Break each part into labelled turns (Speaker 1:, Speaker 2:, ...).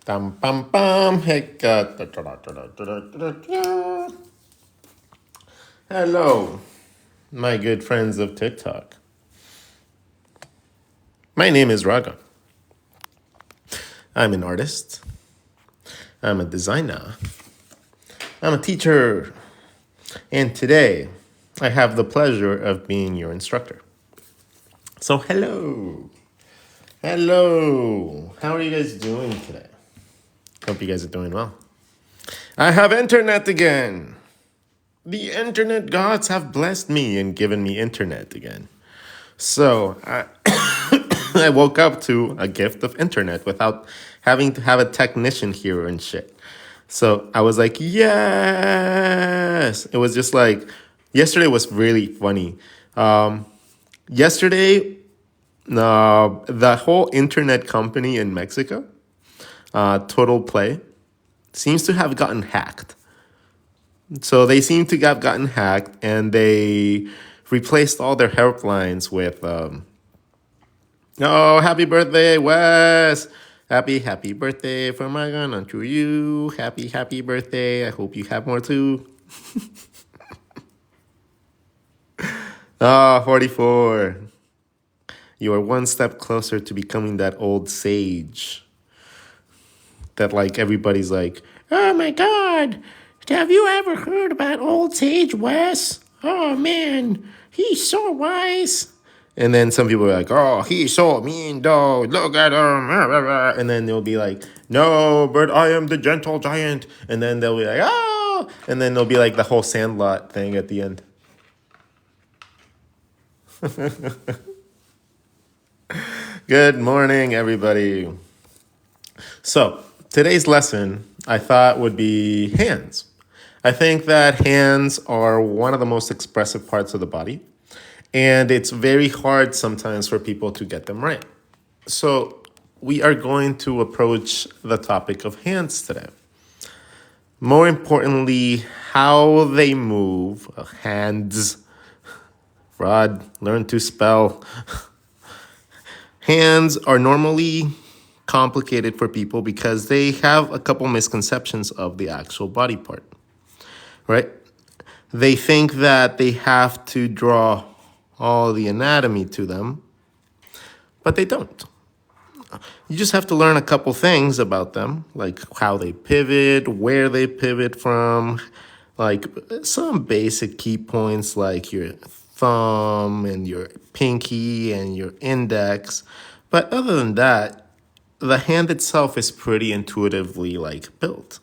Speaker 1: Dum bum bum. Hey, hello, my good friends of TikTok. My name is RODGON. I'm an artist. I'm a designer. I'm a teacher. And today, I have the pleasure of being your instructor. So, hello. Hello. How are you guys doing today? Hope you guys are doing well. I have internet again. The internet gods have blessed me and given me internet again. So I woke up to a gift of internet without having to have a technician here and shit. So I was like, yes. It was just like, yesterday was really funny. Yesterday, the whole internet company in Mexico, Total Play, seems to have gotten hacked. So they seem to have gotten hacked, and they replaced all their helplines with, "Oh, happy birthday, Wes! Happy birthday from my gun unto you. Happy birthday. I hope you have more too." 44. You are one step closer to becoming that old sage that, like, everybody's like, "Oh my God, have you ever heard about old sage Wes? Oh man, he's so wise." And then some people are like, "Oh, he's so mean though. Look at him." And then they'll be like, "No, but I am the gentle giant." And then they'll be like, "Oh." And then there'll be like the whole Sandlot thing at the end. Good morning, everybody. So today's lesson I thought would be hands. I think that hands are one of the most expressive parts of the body, and it's very hard sometimes for people to get them right. So we are going to approach the topic of hands today. More importantly, how they move, hands. Rod, learn to spell. Hands are normally complicated for people because they have a couple misconceptions of the actual body part, right? They think that they have to draw all the anatomy to them, but they don't. You just have to learn a couple things about them, like how they pivot, where they pivot from, like some basic key points like your thumb and your pinky and your index. But other than that, the hand itself is pretty intuitively like built.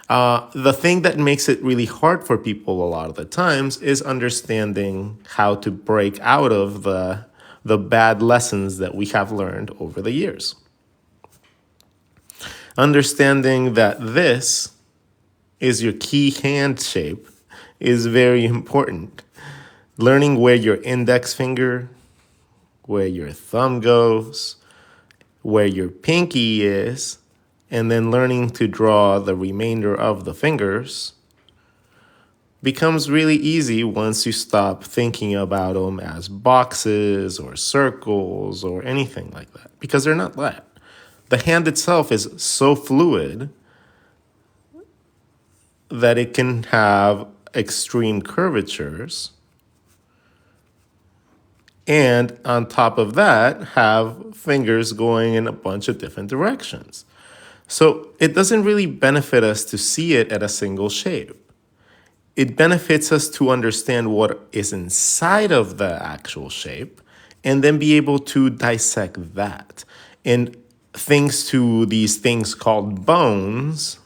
Speaker 1: The thing that makes it really hard for people a lot of the times is understanding how to break out of the bad lessons that we have learned over the years. Understanding that this is your key hand shape is very important. Learning where your index finger, where your thumb goes, where your pinky is, and then learning to draw the remainder of the fingers becomes really easy once you stop thinking about them as boxes or circles or anything like that, because they're not that. The hand itself is so fluid that it can have extreme curvatures, and on top of that, have fingers going in a bunch of different directions. So it doesn't really benefit us to see it at a single shape. It benefits us to understand what is inside of the actual shape and then be able to dissect that. And thanks to these things called bones,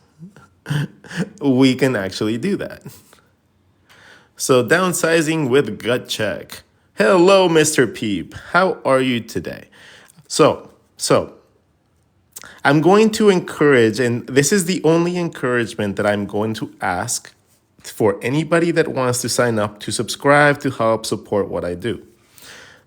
Speaker 1: we can actually do that. So downsizing with gut check. Hello, Mr. Peep. How are you today? So I'm going to encourage, and this is the only encouragement that I'm going to ask for anybody that wants to sign up to subscribe to help support what I do.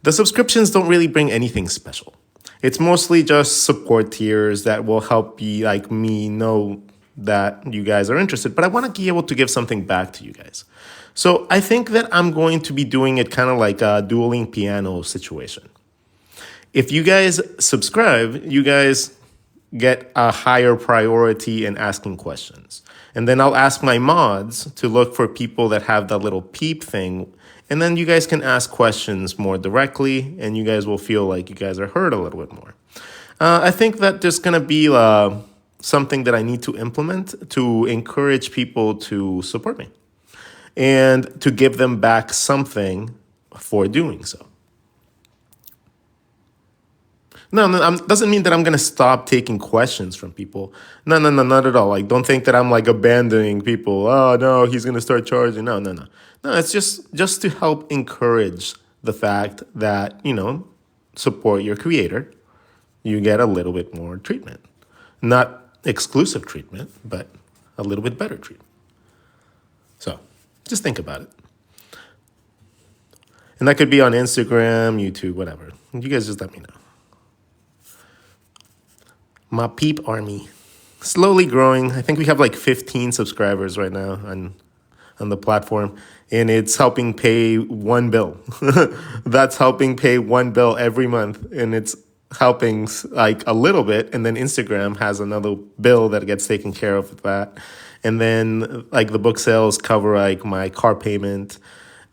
Speaker 1: The subscriptions don't really bring anything special. It's mostly just support tiers that will help you, like me, know that you guys are interested, but I want to be able to give something back to you guys. So I think that I'm going to be doing it kind of like a dueling piano situation. If you guys subscribe, you guys get a higher priority in asking questions. And then I'll ask my mods to look for people that have that little peep thing. And then you guys can ask questions more directly, and you guys will feel like you guys are heard a little bit more. I think that there's going to be something that I need to implement to encourage people to support me and to give them back something for doing so. No, doesn't mean that I'm gonna stop taking questions from people. No, not at all. Like, don't think that I'm like abandoning people. Oh no, he's gonna start charging. No. It's just to help encourage the fact that support your creator. You get a little bit more treatment, not exclusive treatment, but a little bit better treatment. So, just think about it. And that could be on Instagram, YouTube, whatever. You guys just let me know. My Peep Army, slowly growing. I think we have like 15 subscribers right now on the platform, and it's helping pay one bill. That's helping pay one bill every month, and it's helping like a little bit. And then Instagram has another bill that gets taken care of with that. And then like the book sales cover like my car payment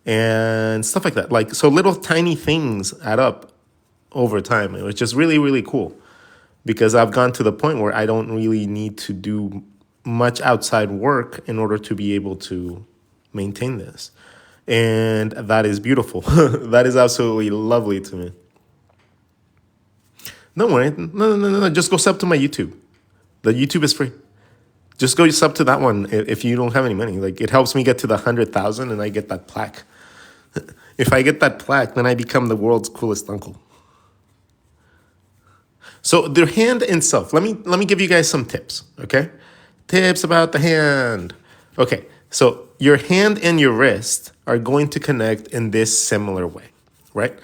Speaker 1: and stuff like that. Like, so little tiny things add up over time, which is really, really cool. Because I've gone to the point where I don't really need to do much outside work in order to be able to maintain this. And that is beautiful. That is absolutely lovely to me. Don't worry. No. Just go sub to my YouTube. The YouTube is free. Just go sub to that one if you don't have any money. Like, it helps me get to the 100,000 and I get that plaque. If I get that plaque, then I become the world's coolest uncle. So the hand itself, let me give you guys some tips, okay? Tips about the hand. Okay, so your hand and your wrist are going to connect in this similar way, right?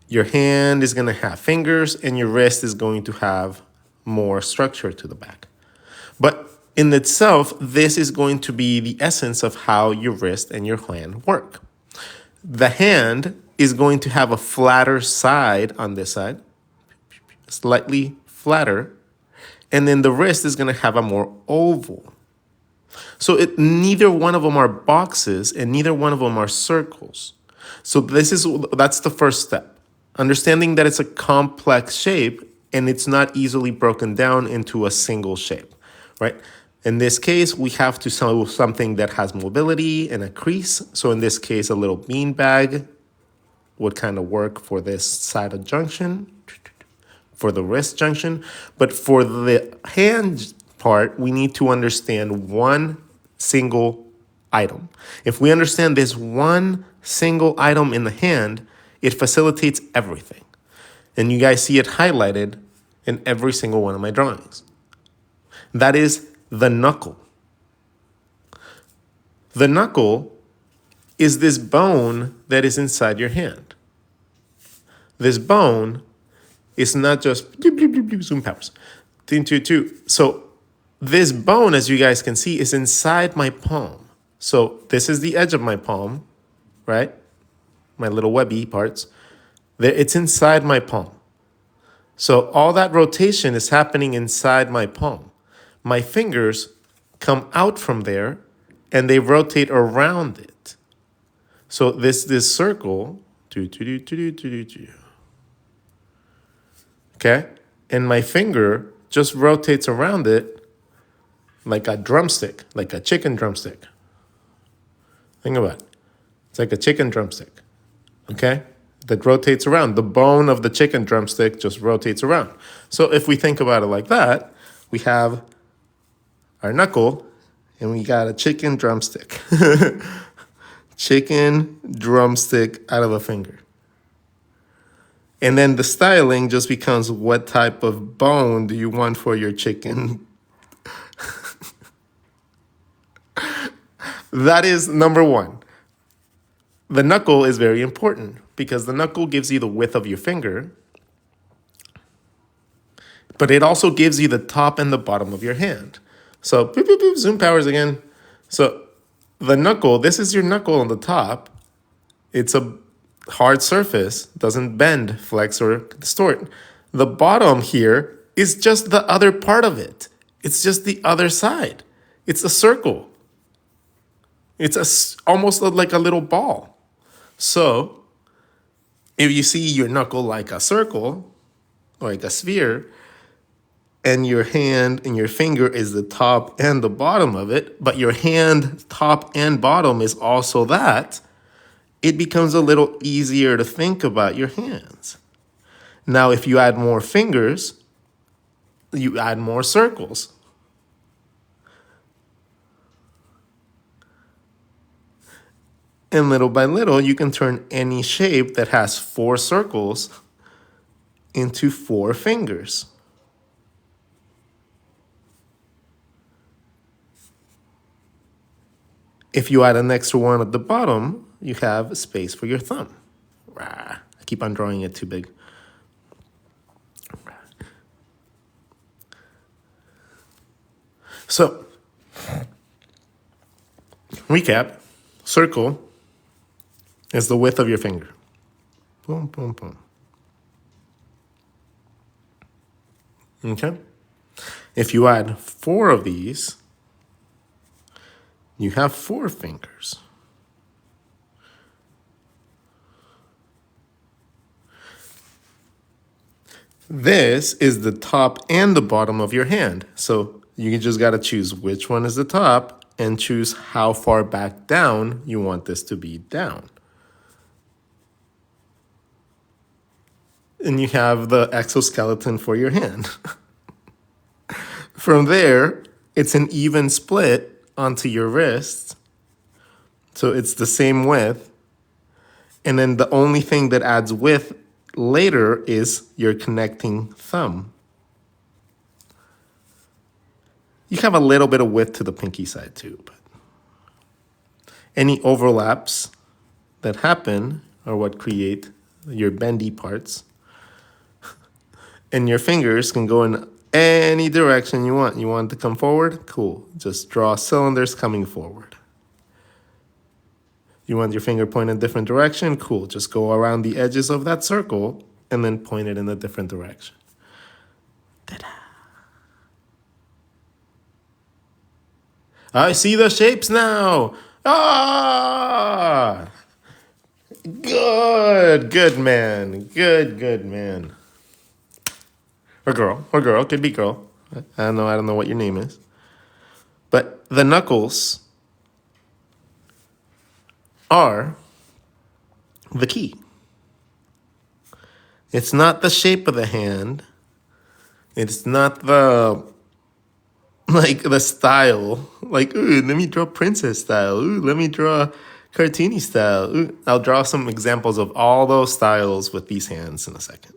Speaker 1: Your hand is going to have fingers and your wrist is going to have more structure to the back. But in itself, this is going to be the essence of how your wrist and your hand work. The hand is going to have a flatter side on this side, slightly flatter, and then the wrist is going to have a more oval. So neither one of them are boxes and neither one of them are circles. So that's the first step. Understanding that it's a complex shape and it's not easily broken down into a single shape, right? In this case, we have to sew something that has mobility and a crease. So in this case, a little bean bag would kind of work for this side of junction, for the wrist junction. But for the hand part, we need to understand one single item. If we understand this one single item in the hand, it facilitates everything. And you guys see it highlighted in every single one of my drawings. That is the knuckle. The knuckle is this bone that is inside your hand. This bone is not just zoom powers. So this bone, as you guys can see, is inside my palm. So this is the edge of my palm, right? My little webby parts. It's inside my palm. So all that rotation is happening inside my palm. My fingers come out from there and they rotate around it. So this circle, okay? And my finger just rotates around it like a drumstick, like a chicken drumstick. Think about it. It's like a chicken drumstick, okay? That rotates around. The bone of the chicken drumstick just rotates around. So if we think about it like that, we have our knuckle and we got a chicken drumstick. Chicken drumstick out of a finger. And then the styling just becomes what type of bone do you want for your chicken? That is number one. The knuckle is very important because the knuckle gives you the width of your finger, but it also gives you the top and the bottom of your hand. So boop, boop, boop, zoom powers again. So the knuckle, this is your knuckle on the top. It's a hard surface, doesn't bend, flex, or distort. The bottom here is just the other part of it. It's just the other side. It's a circle. It's almost like a little ball. So if you see your knuckle like a circle, like a sphere, and your hand and your finger is the top and the bottom of it, but your hand top and bottom is also that, it becomes a little easier to think about your hands. Now, if you add more fingers, you add more circles. And little by little, you can turn any shape that has 4 circles into 4 fingers. If you add an extra one at the bottom, you have space for your thumb. I keep on drawing it too big. So, recap, circle is the width of your finger. Boom, boom, boom. Okay? If you add 4 of these, you have 4 fingers. This is the top and the bottom of your hand. So you just got to choose which one is the top and choose how far back down you want this to be down. And you have the exoskeleton for your hand. From there, it's an even split onto your wrist. So it's the same width. And then the only thing that adds width later is your connecting thumb. You have a little bit of width to the pinky side too, but any overlaps that happen are what create your bendy parts. And your fingers can go in any direction you want. You want it to come forward? Cool. Just draw cylinders coming forward. You want your finger pointed in a different direction? Cool. Just go around the edges of that circle and then point it in a different direction. Ta-da. I see the shapes now. Ah! Good man. Good man. Or girl, could be girl. I don't know what your name is. But the knuckles are the key. It's not the shape of the hand. It's not the style. Like, ooh, let me draw princess style. Ooh, let me draw cartoony style. Ooh, I'll draw some examples of all those styles with these hands in a second.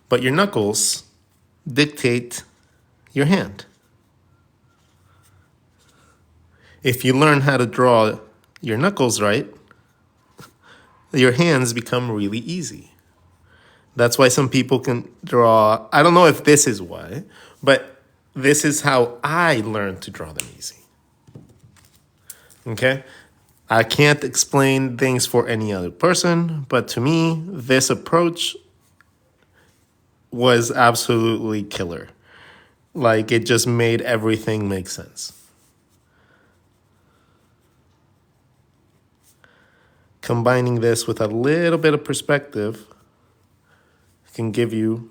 Speaker 1: But your knuckles dictate your hand. If you learn how to draw your knuckles right, your hands become really easy. That's why some people can draw, I don't know if this is why, but this is how I learned to draw them easy. Okay? I can't explain things for any other person, but to me, this approach was absolutely killer. Like, it just made everything make sense. Combining this with a little bit of perspective can give you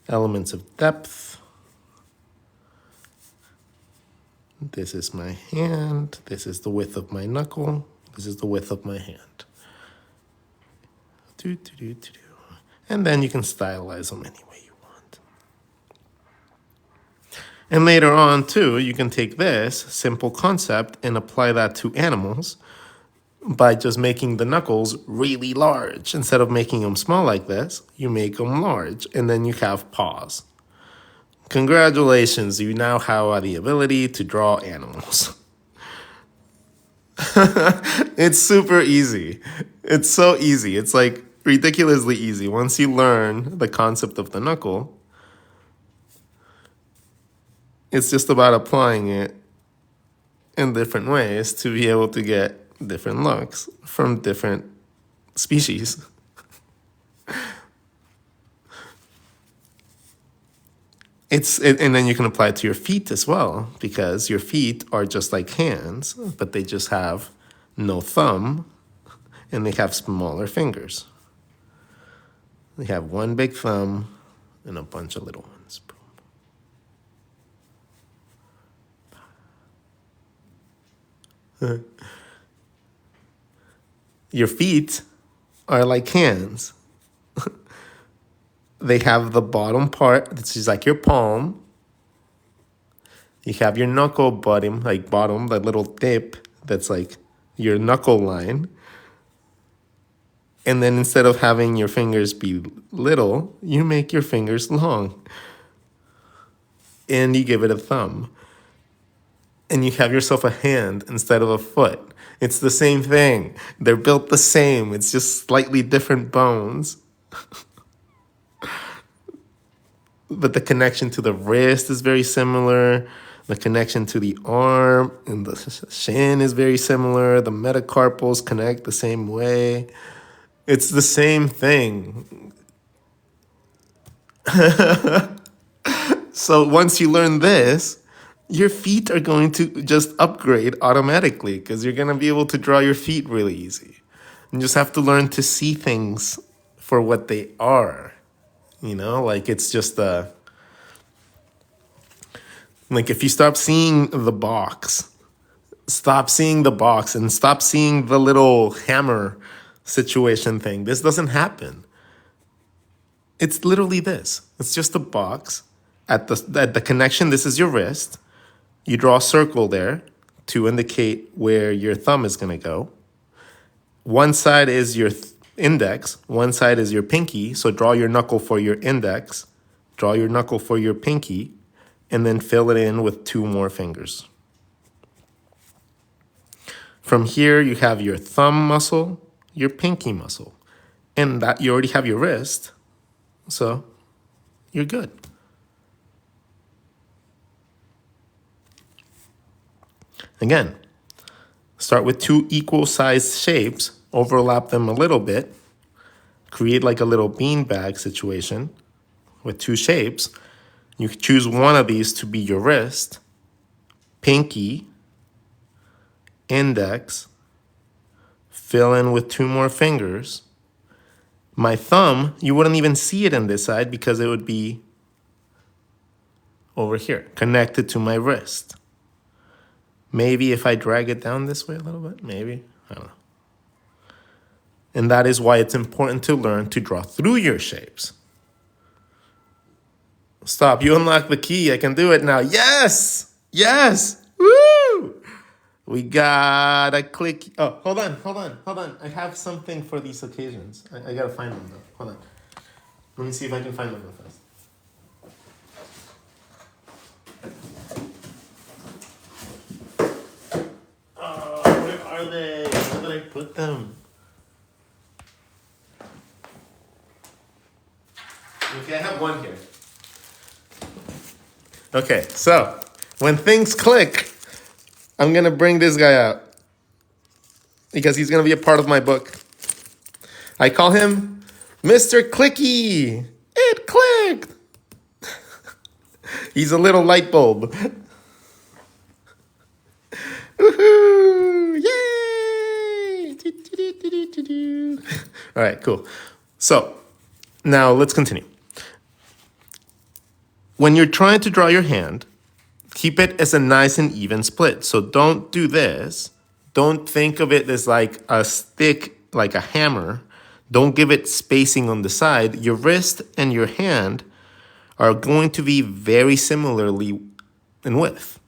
Speaker 1: elements of depth. This is my hand. This is the width of my knuckle. This is the width of my hand. And then you can stylize them any way you want. And later on, too, you can take this simple concept and apply that to animals by just making the knuckles really large. Instead of making them small like this, you make them large, and then you have paws. Congratulations, you now have the ability to draw animals. It's super easy. It's so easy. It's like ridiculously easy. Once you learn the concept of the knuckle, it's just about applying it in different ways to be able to get different looks from different species. And then you can apply it to your feet as well, because your feet are just like hands, but they just have no thumb and they have smaller fingers. They have one big thumb and a bunch of little ones. Your feet are like hands. They have the bottom part, this is like your palm. You have your knuckle bottom, that little dip that's like your knuckle line. And then instead of having your fingers be little, you make your fingers long. And you give it a thumb. And you have yourself a hand instead of a foot. It's the same thing. They're built the same. It's just slightly different bones. But the connection to the wrist is very similar. The connection to the arm and the shin is very similar. The metacarpals connect the same way. It's the same thing. So once you learn this, your feet are going to just upgrade automatically because you're going to be able to draw your feet really easy. You just have to learn to see things for what they are. You know, like it's just like if you stop seeing the box, and stop seeing the little hammer situation thing. This doesn't happen. It's literally this. It's just a box. At the connection, this is your wrist. You draw a circle there to indicate where your thumb is going to go. One side is your index, one side is your pinky. So draw your knuckle for your index, draw your knuckle for your pinky, and then fill it in with 2 more fingers. From here, you have your thumb muscle, your pinky muscle, and that you already have your wrist, so you're good. Again, start with 2 equal-sized shapes, overlap them a little bit, create like a little beanbag situation with 2 shapes. You choose one of these to be your wrist, pinky, index, fill in with 2 more fingers. My thumb, you wouldn't even see it on this side because it would be over here, connected to my wrist. Maybe if I drag it down this way a little bit, maybe, I don't know. And that is why it's important to learn to draw through your shapes. Stop, you unlock the key, I can do it now. Yes, yes, woo! We got a click. Oh, hold on. I have something for these occasions. I gotta find them though, hold on. Let me see if I can find them real fast. Where are they? Where did I put them? Okay, I have one here. Okay, so when things click, I'm gonna bring this guy out because he's gonna be a part of my book. I call him Mr. Clicky. It clicked. He's a little light bulb. Woohoo! Yay! All right, cool. So now let's continue. When you're trying to draw your hand, keep it as a nice and even split. So don't do this. Don't think of it as like a stick, like a hammer. Don't give it spacing on the side. Your wrist and your hand are going to be very similarly in width.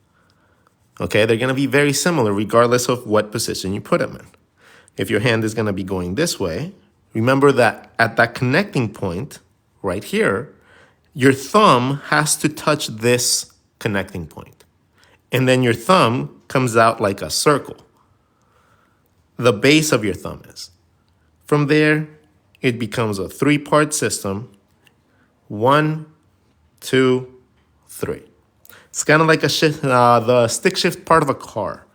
Speaker 1: Okay, they're going to be very similar regardless of what position you put them in. If your hand is going to be going this way, remember that at that connecting point right here, your thumb has to touch this connecting point. And then your thumb comes out like a circle. The base of your thumb is. From there, it becomes a 3-part system. 1, 2, 3. It's kind of like a shift, the stick shift part of a car.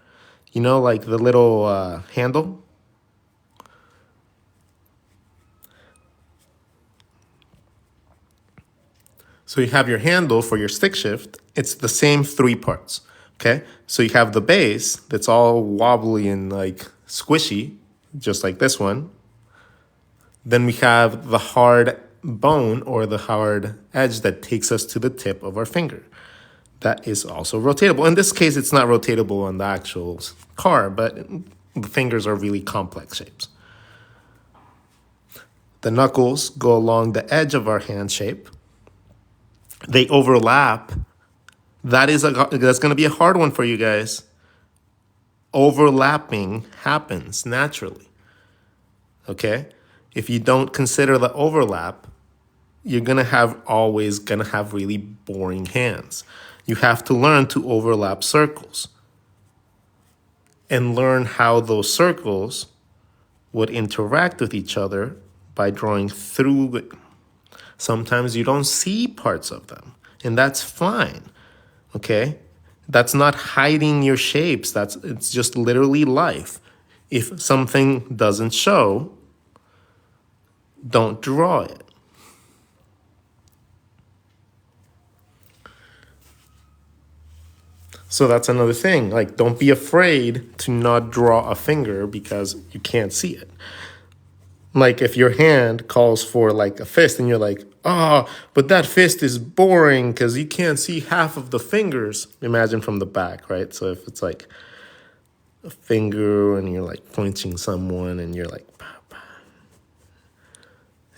Speaker 1: You know, like the little handle. So you have your handle for your stick shift. It's the same 3 parts, okay? So you have the base that's all wobbly and like squishy, just like this one. Then we have the hard bone or the hard edge that takes us to the tip of our finger. That is also rotatable. In this case, it's not rotatable on the actual car, but the fingers are really complex shapes. The knuckles go along the edge of our hand shape. They overlap. That's going to be a hard one for you guys. Overlapping happens naturally. Okay? If you don't consider the overlap, you're always gonna have really boring hands. You have to learn to overlap circles and learn how those circles would interact with each other by drawing through it. Sometimes you don't see parts of them, and that's fine, okay? That's not hiding your shapes. It's just literally life. If something doesn't show, don't draw it. So that's another thing. Like, don't be afraid to not draw a finger because you can't see it. Like, if your hand calls for like a fist and you're like, oh, but that fist is boring because you can't see half of the fingers. Imagine from the back, right? So if it's like a finger and you're like pointing someone and you're like, bah, bah,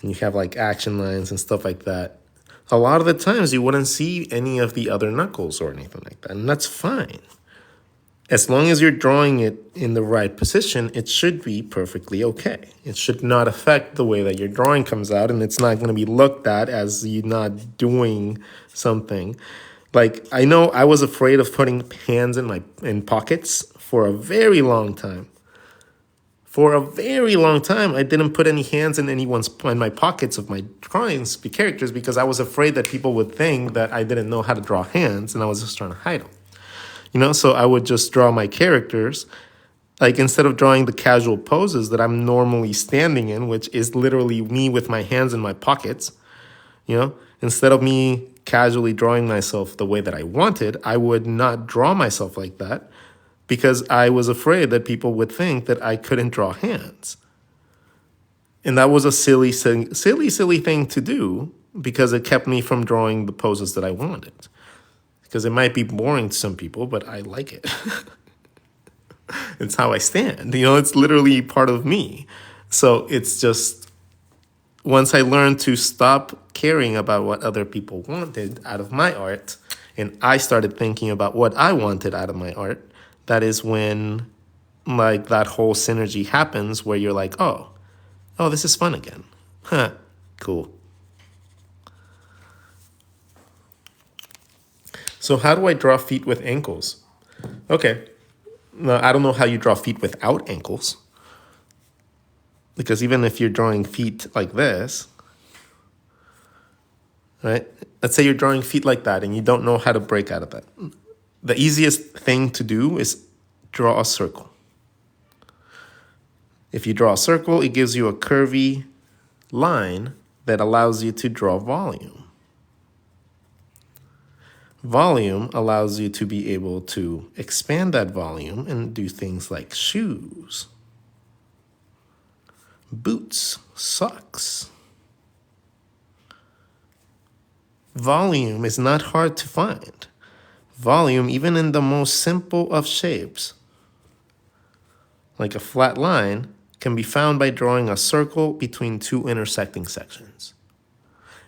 Speaker 1: and you have like action lines and stuff like that, a lot of the times you wouldn't see any of the other knuckles or anything like that. And that's fine. As long as you're drawing it in the right position, it should be perfectly okay. It should not affect the way that your drawing comes out, and it's not going to be looked at as you not doing something. Like, I know I was afraid of putting hands in pockets for a very long time. For a very long time, I didn't put any hands in my pockets of my drawings, characters, because I was afraid that people would think that I didn't know how to draw hands, and I was just trying to hide them. You know, so I would just draw my characters, like instead of drawing the casual poses that I'm normally standing in, which is literally me with my hands in my pockets, you know, instead of me casually drawing myself the way that I wanted, I would not draw myself like that because I was afraid that people would think that I couldn't draw hands. And that was a silly thing to do because it kept me from drawing the poses that I wanted. Because it might be boring to some people, but I like it. It's how I stand. You know, it's literally part of me. So it's just, once I learned to stop caring about what other people wanted out of my art, and I started thinking about what I wanted out of my art, that is when like that whole synergy happens where you're like, oh, this is fun again. Huh, cool. So how do I draw feet with ankles? Okay, now I don't know how you draw feet without ankles. Because even if you're drawing feet like this, right? Let's say you're drawing feet like that and you don't know how to break out of that. The easiest thing to do is draw a circle. If you draw a circle, it gives you a curvy line that allows you to draw volume. Volume allows you to be able to expand that volume and do things like shoes, boots, socks. Volume is not hard to find. Volume, even in the most simple of shapes, like a flat line, can be found by drawing a circle between two intersecting sections.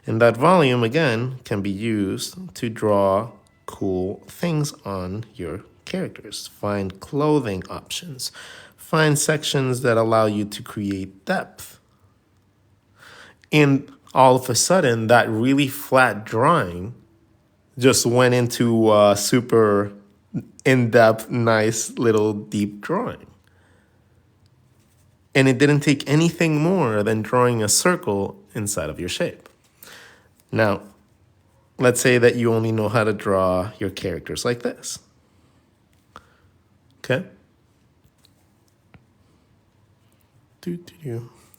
Speaker 1: And that volume, again, can be used to draw cool things on your characters. Find clothing options. Find sections that allow you to create depth. And all of a sudden, that really flat drawing just went into a super in-depth, nice little deep drawing. And it didn't take anything more than drawing a circle inside of your shape. Now, let's say that you only know how to draw your characters like this. Okay?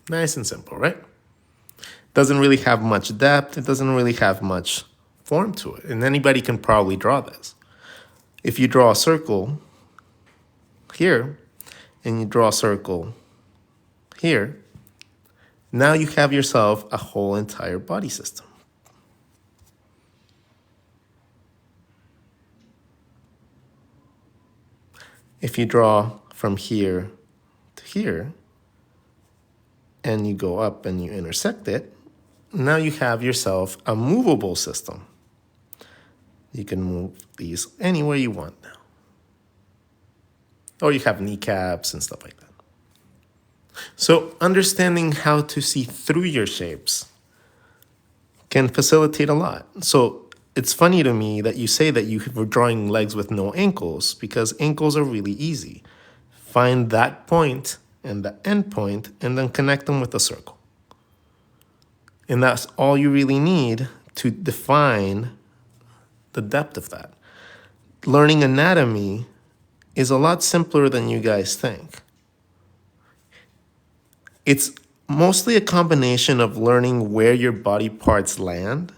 Speaker 1: Nice and simple, right? Doesn't really have much depth. It doesn't really have much form to it. And anybody can probably draw this. If you draw a circle here and you draw a circle here, now you have yourself a whole entire body system. If you draw from here to here, and you go up and you intersect it, now you have yourself a movable system. You can move these anywhere you want now. Or you have kneecaps and stuff like that. So understanding how to see through your shapes can facilitate a lot. So it's funny to me that you say that you were drawing legs with no ankles, because ankles are really easy. Find that point and the end point and then connect them with a circle. And that's all you really need to define the depth of that. Learning anatomy is a lot simpler than you guys think. It's mostly a combination of learning where your body parts land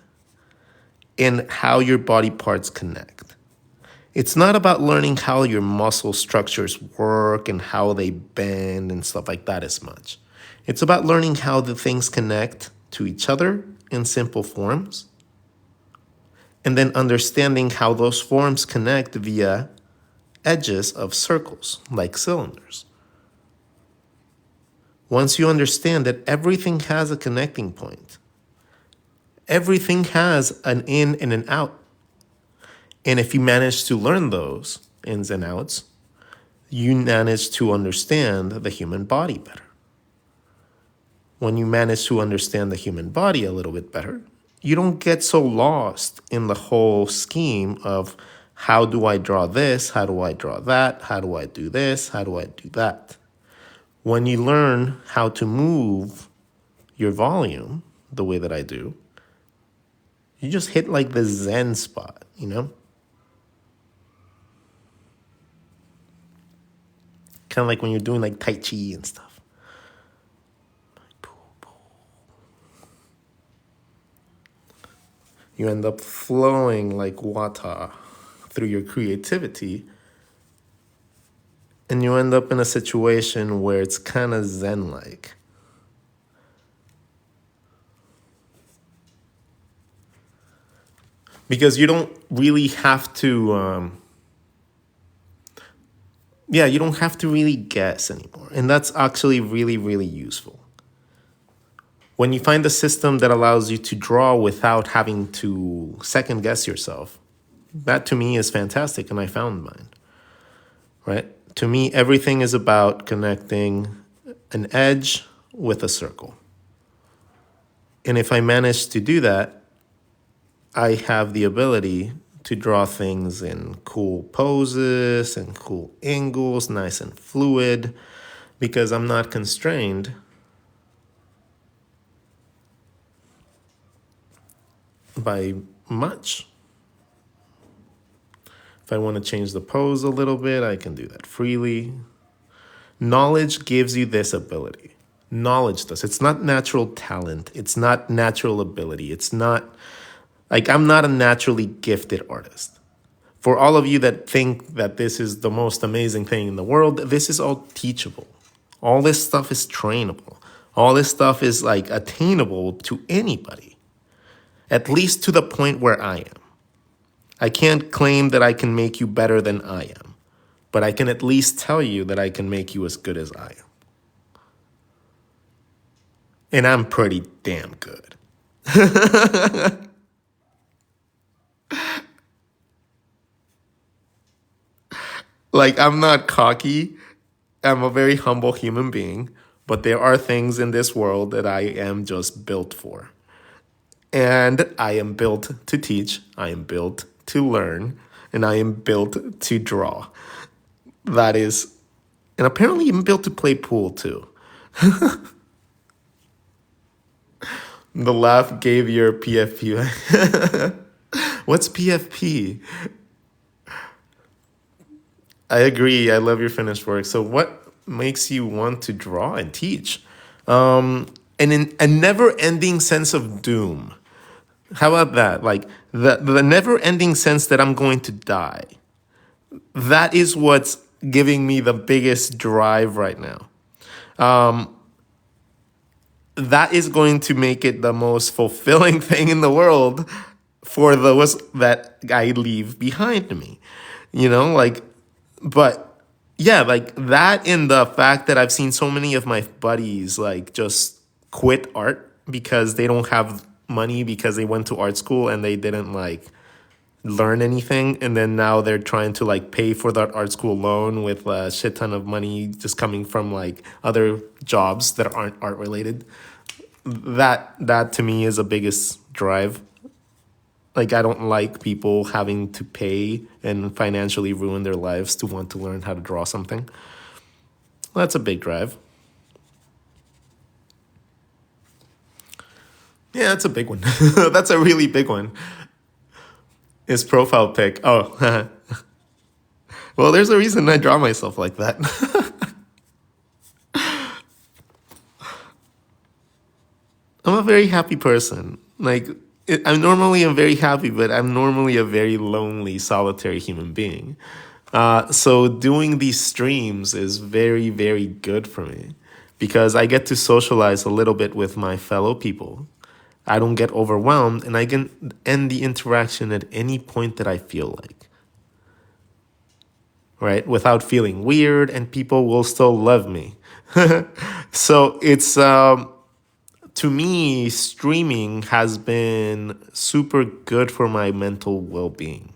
Speaker 1: and how your body parts connect. It's not about learning how your muscle structures work and how they bend and stuff like that as much. It's about learning how the things connect to each other in simple forms, and then understanding how those forms connect via edges of circles, like cylinders. Once you understand that everything has a connecting point, everything has an in and an out, and if you manage to learn those ins and outs, you manage to understand the human body better. When you manage to understand the human body a little bit better, you don't get so lost in the whole scheme of how do I draw this, how do I draw that, how do I do this, how do I do that. When you learn how to move your volume the way that I do, you just hit like the Zen spot, you know? Kind of like when you're doing like Tai Chi and stuff. You end up flowing like water through your creativity. And you end up in a situation where it's kind of Zen-like. Because you don't really have to, you don't have to really guess anymore. And that's actually really, really useful. When you find a system that allows you to draw without having to second guess yourself, that to me is fantastic, and I found mine, right? To me, everything is about connecting an edge with a circle. And if I manage to do that, I have the ability to draw things in cool poses and cool angles, nice and fluid, because I'm not constrained by much. If I want to change the pose a little bit, I can do that freely. Knowledge gives you this ability. Knowledge does. It's not natural talent. It's not natural ability. It's not, like, I'm not a naturally gifted artist. For all of you that think that this is the most amazing thing in the world, this is all teachable. All this stuff is trainable. All this stuff is like attainable to anybody, at least to the point where I am. I can't claim that I can make you better than I am, but I can at least tell you that I can make you as good as I am. And I'm pretty damn good. Like, I'm not cocky. I'm a very humble human being, but there are things in this world that I am just built for. And I am built to teach, I am built to learn, and I am built to draw. That is, and apparently I'm built to play pool too. The laugh gave your PFP. What's PFP? I agree. I love your finished work. So what makes you want to draw and teach? And in a never-ending sense of doom. How about that? Like, The never ending sense that I'm going to die. That is what's giving me the biggest drive right now. That is going to make it the most fulfilling thing in the world for those that I leave behind me. Like, but yeah, like that, and the fact that I've seen so many of my buddies like just quit art because they don't have money because they went to art school and they didn't like learn anything, and then now they're trying to like pay for that art school loan with a shit ton of money just coming from like other jobs that aren't art related. That to me is the biggest drive. Like, I don't like people having to pay and financially ruin their lives to want to learn how to draw something. Well, that's a big drive. Yeah, that's a big one. That's a really big one. His profile pic. Oh, well, there's a reason I draw myself like that. I'm a very happy person. Like, I'm normally a very happy, but I'm normally a very lonely, solitary human being. So doing these streams is very, very good for me because I get to socialize a little bit with my fellow people. I don't get overwhelmed, and I can end the interaction at any point that I feel like, right? Without feeling weird, and people will still love me. So it's to me, streaming has been super good for my mental well-being.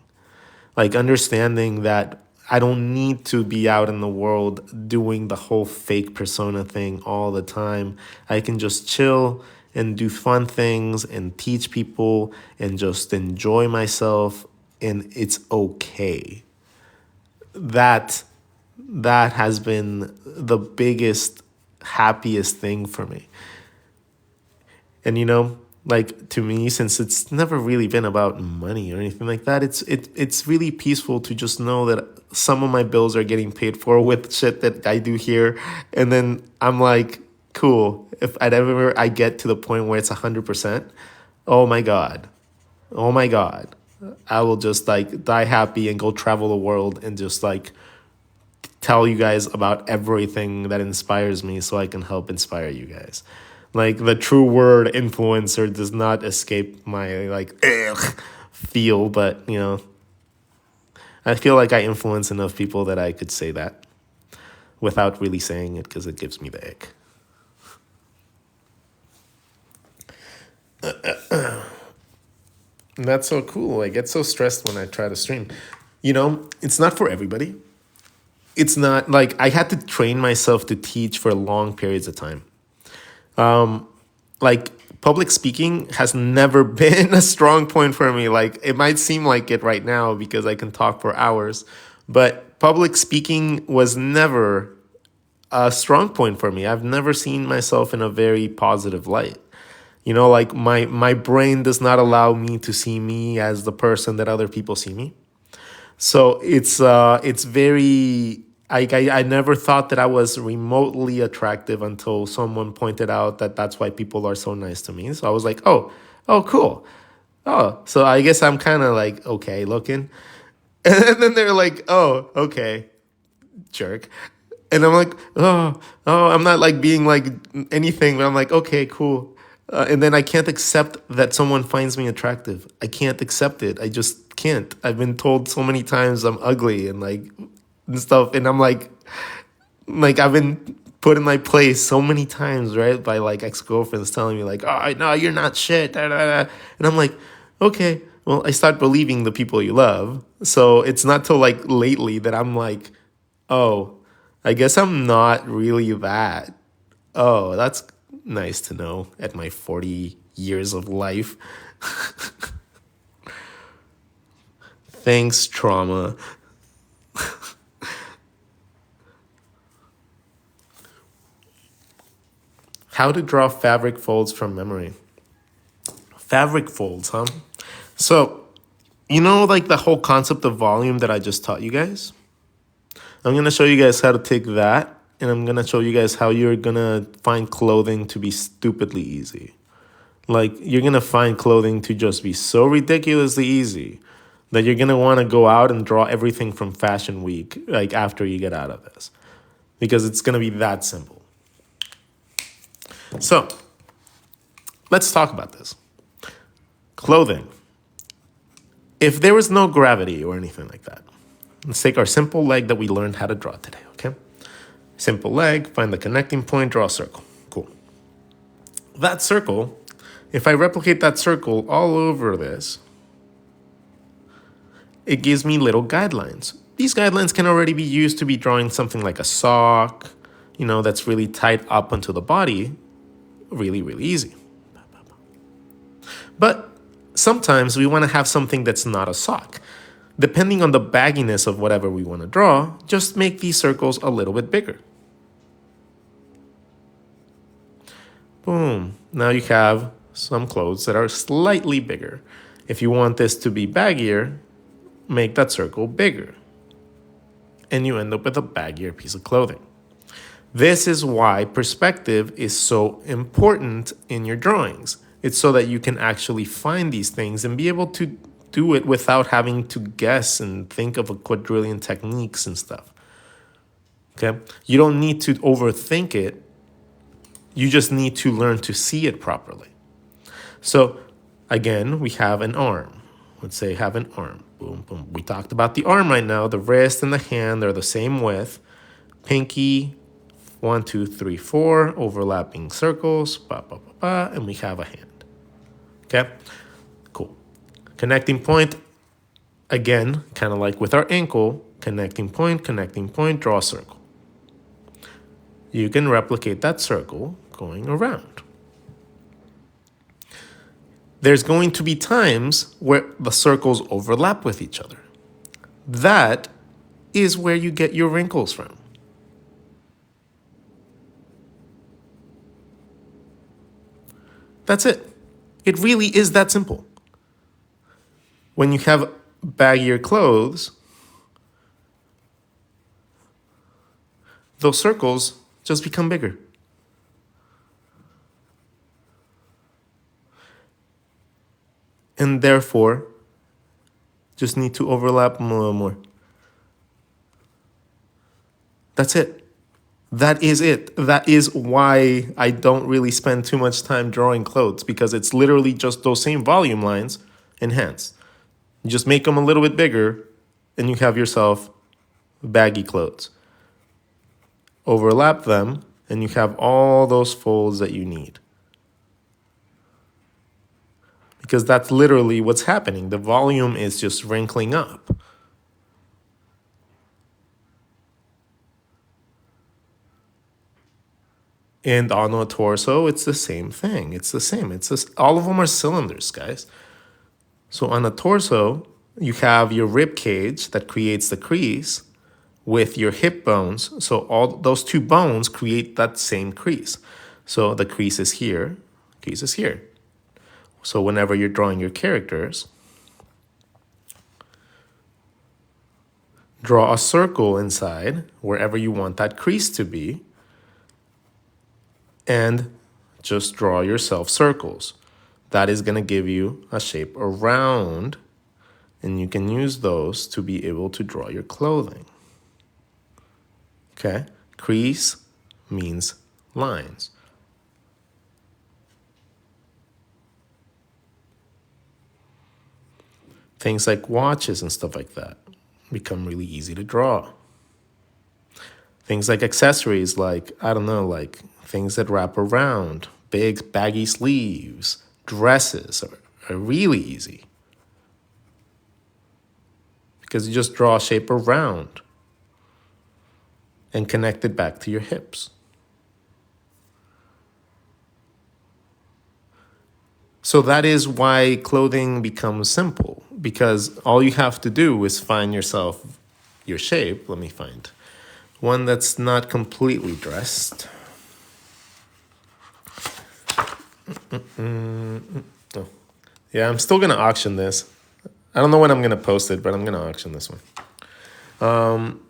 Speaker 1: Like, understanding that I don't need to be out in the world doing the whole fake persona thing all the time. I can just chill and do fun things and teach people and just enjoy myself, and it's okay. That that has been the biggest, happiest thing for me. And like, to me, since it's never really been about money or anything like that, it's really peaceful to just know that some of my bills are getting paid for with shit that I do here. And then I'm like, cool. If I get to the point where it's 100%, oh my God. Oh my God. I will just like die happy and go travel the world and just like tell you guys about everything that inspires me so I can help inspire you guys. Like, the true word influencer does not escape my like feel, but I feel like I influence enough people that I could say that without really saying it because it gives me the ick. And that's so cool. I get so stressed when I try to stream. It's not for everybody. It's not like I had to train myself to teach for long periods of time. Like, public speaking has never been a strong point for me. Like, it might seem like it right now because I can talk for hours, but public speaking was never a strong point for me. I've never seen myself in a very positive light. Like, my brain does not allow me to see me as the person that other people see me. So it's very, I never thought that I was remotely attractive until someone pointed out that that's why people are so nice to me. So I was like, oh, cool. Oh, so I guess I'm kind of like okay looking. And then they're like, oh, okay, jerk. And I'm like, oh, I'm not like being like anything, but I'm like, okay, cool. And then I can't accept that someone finds me attractive. I can't accept it. I just can't. I've been told so many times I'm ugly and like and stuff, and I'm like I've been put in my place so many times, right, by like ex-girlfriends telling me like, oh no, you're not shit, da, da, da. And I'm like, okay, well, I start believing the people you love. So it's not till like lately that I'm like, oh, I guess I'm not really that. Oh, that's nice to know at my 40 years of life. Thanks, trauma. How to draw fabric folds from memory. Fabric folds, huh? So, like the whole concept of volume that I just taught you guys? I'm going to show you guys how to take that, and I'm going to show you guys how you're going to find clothing to be stupidly easy. Like, you're going to find clothing to just be so ridiculously easy that you're going to want to go out and draw everything from Fashion Week, like, after you get out of this. Because it's going to be that simple. So, let's talk about this. Clothing. If there was no gravity or anything like that, let's take our simple leg that we learned how to draw today, okay? Simple leg, find the connecting point, draw a circle. Cool. That circle, if I replicate that circle all over this, it gives me little guidelines. These guidelines can already be used to be drawing something like a sock, that's really tight up onto the body. Really, really easy. But sometimes we want to have something that's not a sock. Depending on the bagginess of whatever we want to draw, just make these circles a little bit bigger. Boom. Now you have some clothes that are slightly bigger. If you want this to be baggier, make that circle bigger. And you end up with a baggier piece of clothing. This is why perspective is so important in your drawings. It's so that you can actually find these things and be able to do it without having to guess and think of a quadrillion techniques and stuff. Okay? You don't need to overthink it. You just need to learn to see it properly. So, again, we have an arm. Let's say have an arm. Boom, boom. We talked about the arm right now. The wrist and the hand are the same width. Pinky, 1, 2, 3, 4, overlapping circles, and we have a hand. Okay? Cool. Connecting point, again, kind of like with our ankle, connecting point, draw a circle. You can replicate that circle going around. There's going to be times where the circles overlap with each other. That is where you get your wrinkles from. That's it. It really is that simple. When you have baggier clothes, those circles just become bigger. And therefore, just need to overlap more and more. That's it. That is it. That is why I don't really spend too much time drawing clothes, because it's literally just those same volume lines enhanced. You just make them a little bit bigger and you have yourself baggy clothes. Overlap them and you have all those folds that you need. Because that's literally what's happening. The volume is just wrinkling up. And on a torso, it's the same thing. It's the same. It's just, all of them are cylinders, guys. So on a torso, you have your rib cage that creates the crease with your hip bones. So all those two bones create that same crease. So the crease is here, crease is here. So whenever you're drawing your characters, draw a circle inside wherever you want that crease to be, and just draw yourself circles. That is going to give you a shape around, and you can use those to be able to draw your clothing. Okay? Crease means lines. Things like watches and stuff like that become really easy to draw. Things like accessories, like, I don't know, like things that wrap around, big baggy sleeves, dresses are really easy. Because you just draw a shape around and connect it back to your hips. So that is why clothing becomes simple, because all you have to do is find yourself your shape. Let me find one that's not completely dressed. Oh. Yeah, I'm still going to auction this. I don't know when I'm going to post it, but I'm going to auction this one.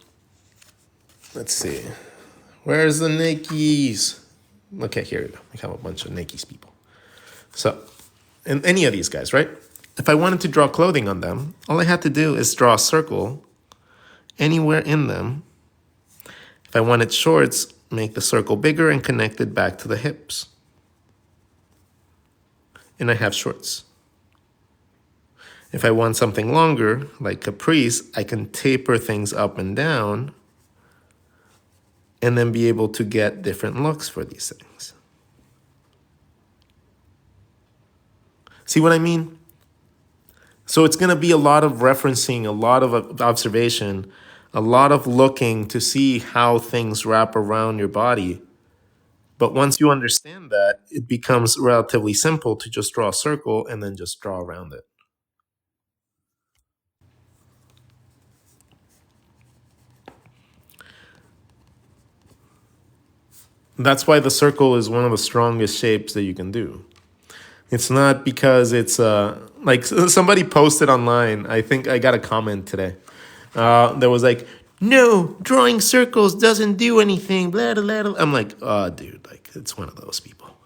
Speaker 1: Let's see. Where's the Nikes? Okay, here we go. We have a bunch of Nikes people. So, and any of these guys, right? If I wanted to draw clothing on them, all I had to do is draw a circle anywhere in them. If I wanted shorts, make the circle bigger and connect it back to the hips. And I have shorts. If I want something longer, like capris, I can taper things up and down and then be able to get different looks for these things. See what I mean? So it's going to be a lot of referencing, a lot of observation, a lot of looking to see how things wrap around your body. But once you understand that, it becomes relatively simple to just draw a circle and then just draw around it. That's why the circle is one of the strongest shapes that you can do. It's not because it's like somebody posted online. I think I got a comment today. There was like, no, drawing circles doesn't do anything. Blah, blah, blah. I'm like, oh, dude, like it's one of those people.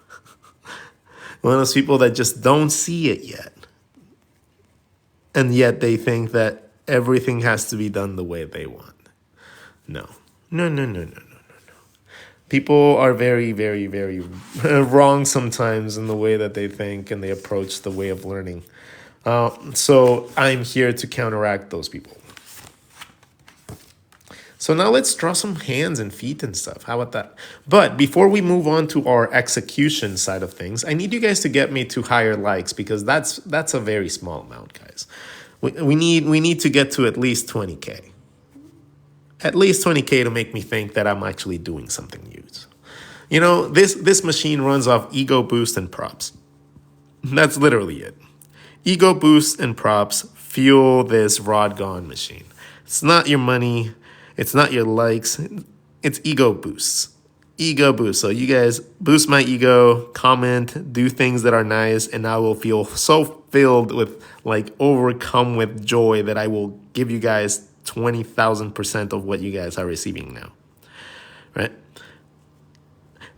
Speaker 1: One of those people that just don't see it yet. And yet they think that everything has to be done the way they want. No. No, no, no, no, no. People are very, very, very wrong sometimes in the way that they think and they approach the way of learning. So I'm here to counteract those people. So now let's draw some hands and feet and stuff. How about that? But before we move on to our execution side of things, I need you guys to get me to higher likes because that's a very small amount, guys. We need to get to at least 20K. At least 20K to make me think that I'm actually doing something new. You know, this machine runs off ego boost and props. That's literally it. Ego boost and props fuel this RODGON machine. It's not your money. It's not your likes. It's ego boosts. Ego boost. So you guys boost my ego, comment, do things that are nice, and I will feel so filled with, like, overcome with joy that I will give you guys 20,000% of what you guys are receiving now, right?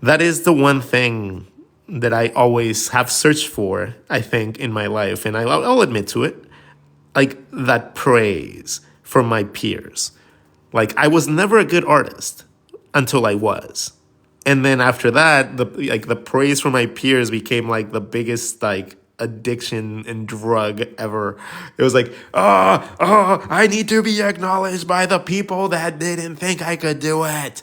Speaker 1: That is the one thing that I always have searched for, I think, in my life, and I'll admit to it, like that praise from my peers. Like I was never a good artist until I was. And then after that, the praise from my peers became like the biggest like addiction and drug ever. It was like, I need to be acknowledged by the people that didn't think I could do it.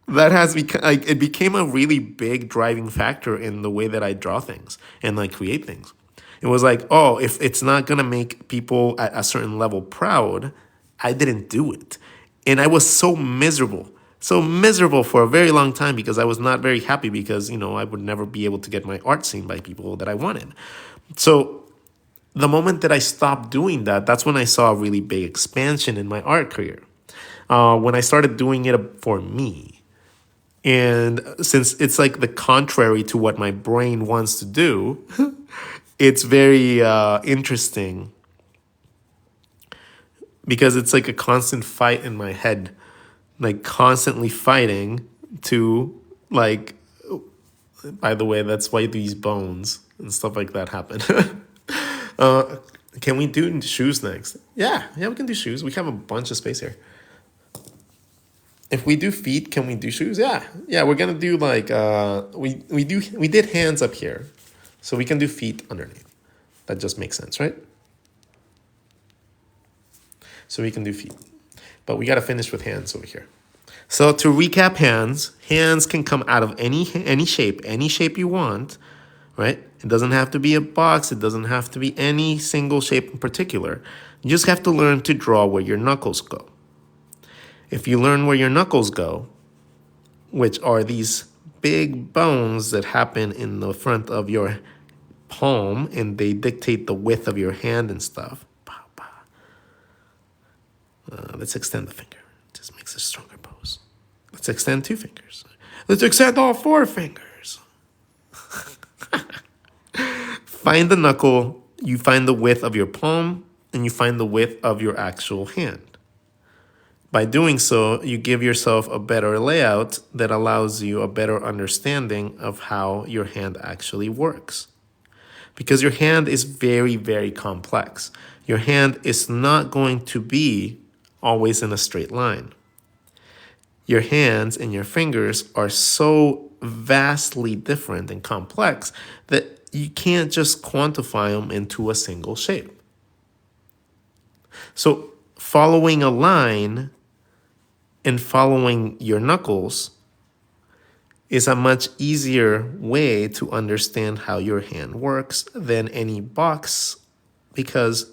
Speaker 1: That has become like it became a really big driving factor in the way that I draw things and like create things. It was like, oh, if it's not gonna make people at a certain level proud, I didn't do it. And I was so miserable for a very long time because I was not very happy because, you know, I would never be able to get my art seen by people that I wanted. So the moment that I stopped doing that, that's when I saw a really big expansion in my art career. When I started doing it for me. And since it's like the contrary to what my brain wants to do, it's very interesting because it's like a constant fight in my head, like constantly fighting to like, by the way, that's why these bones and stuff like that happen. Can we do shoes next? Yeah, we can do shoes. We have a bunch of space here. If we do feet, can we do shoes? Yeah, we're gonna do like we did hands up here, so we can do feet underneath. That just makes sense, right? So we can do feet, but we gotta finish with hands over here. So to recap, hands can come out of any shape you want, right? It doesn't have to be a box. It doesn't have to be any single shape in particular. You just have to learn to draw where your knuckles go. If you learn where your knuckles go, which are these big bones that happen in the front of your palm, and they dictate the width of your hand and stuff. Let's extend the finger. It just makes a stronger pose. Let's extend 2 fingers. Let's extend all 4 fingers. Find the knuckle, you find the width of your palm, and you find the width of your actual hand. By doing so, you give yourself a better layout that allows you a better understanding of how your hand actually works. Because your hand is very, very complex. Your hand is not going to be always in a straight line. Your hands and your fingers are so vastly different and complex that you can't just quantify them into a single shape. So following a line and following your knuckles is a much easier way to understand how your hand works than any box, because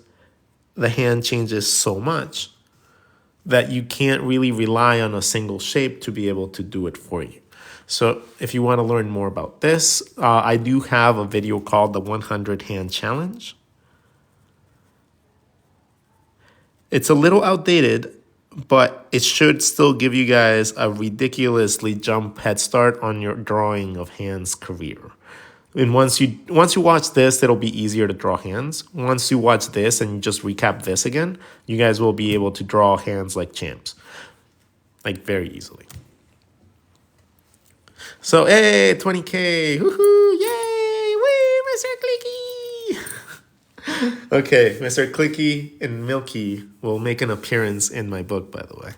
Speaker 1: the hand changes so much that you can't really rely on a single shape to be able to do it for you. So if you want to learn more about this, I do have a video called the 100 Hand Challenge. It's a little outdated, but it should still give you guys a ridiculously jump head start on your drawing of hands career. And once you watch this, it'll be easier to draw hands. Once you watch this and you just recap this again, you guys will be able to draw hands like champs, like very easily. So, hey, 20K, woohoo, yay, woo, Mr. Clicky. Okay, Mr. Clicky and Milky will make an appearance in my book, by the way.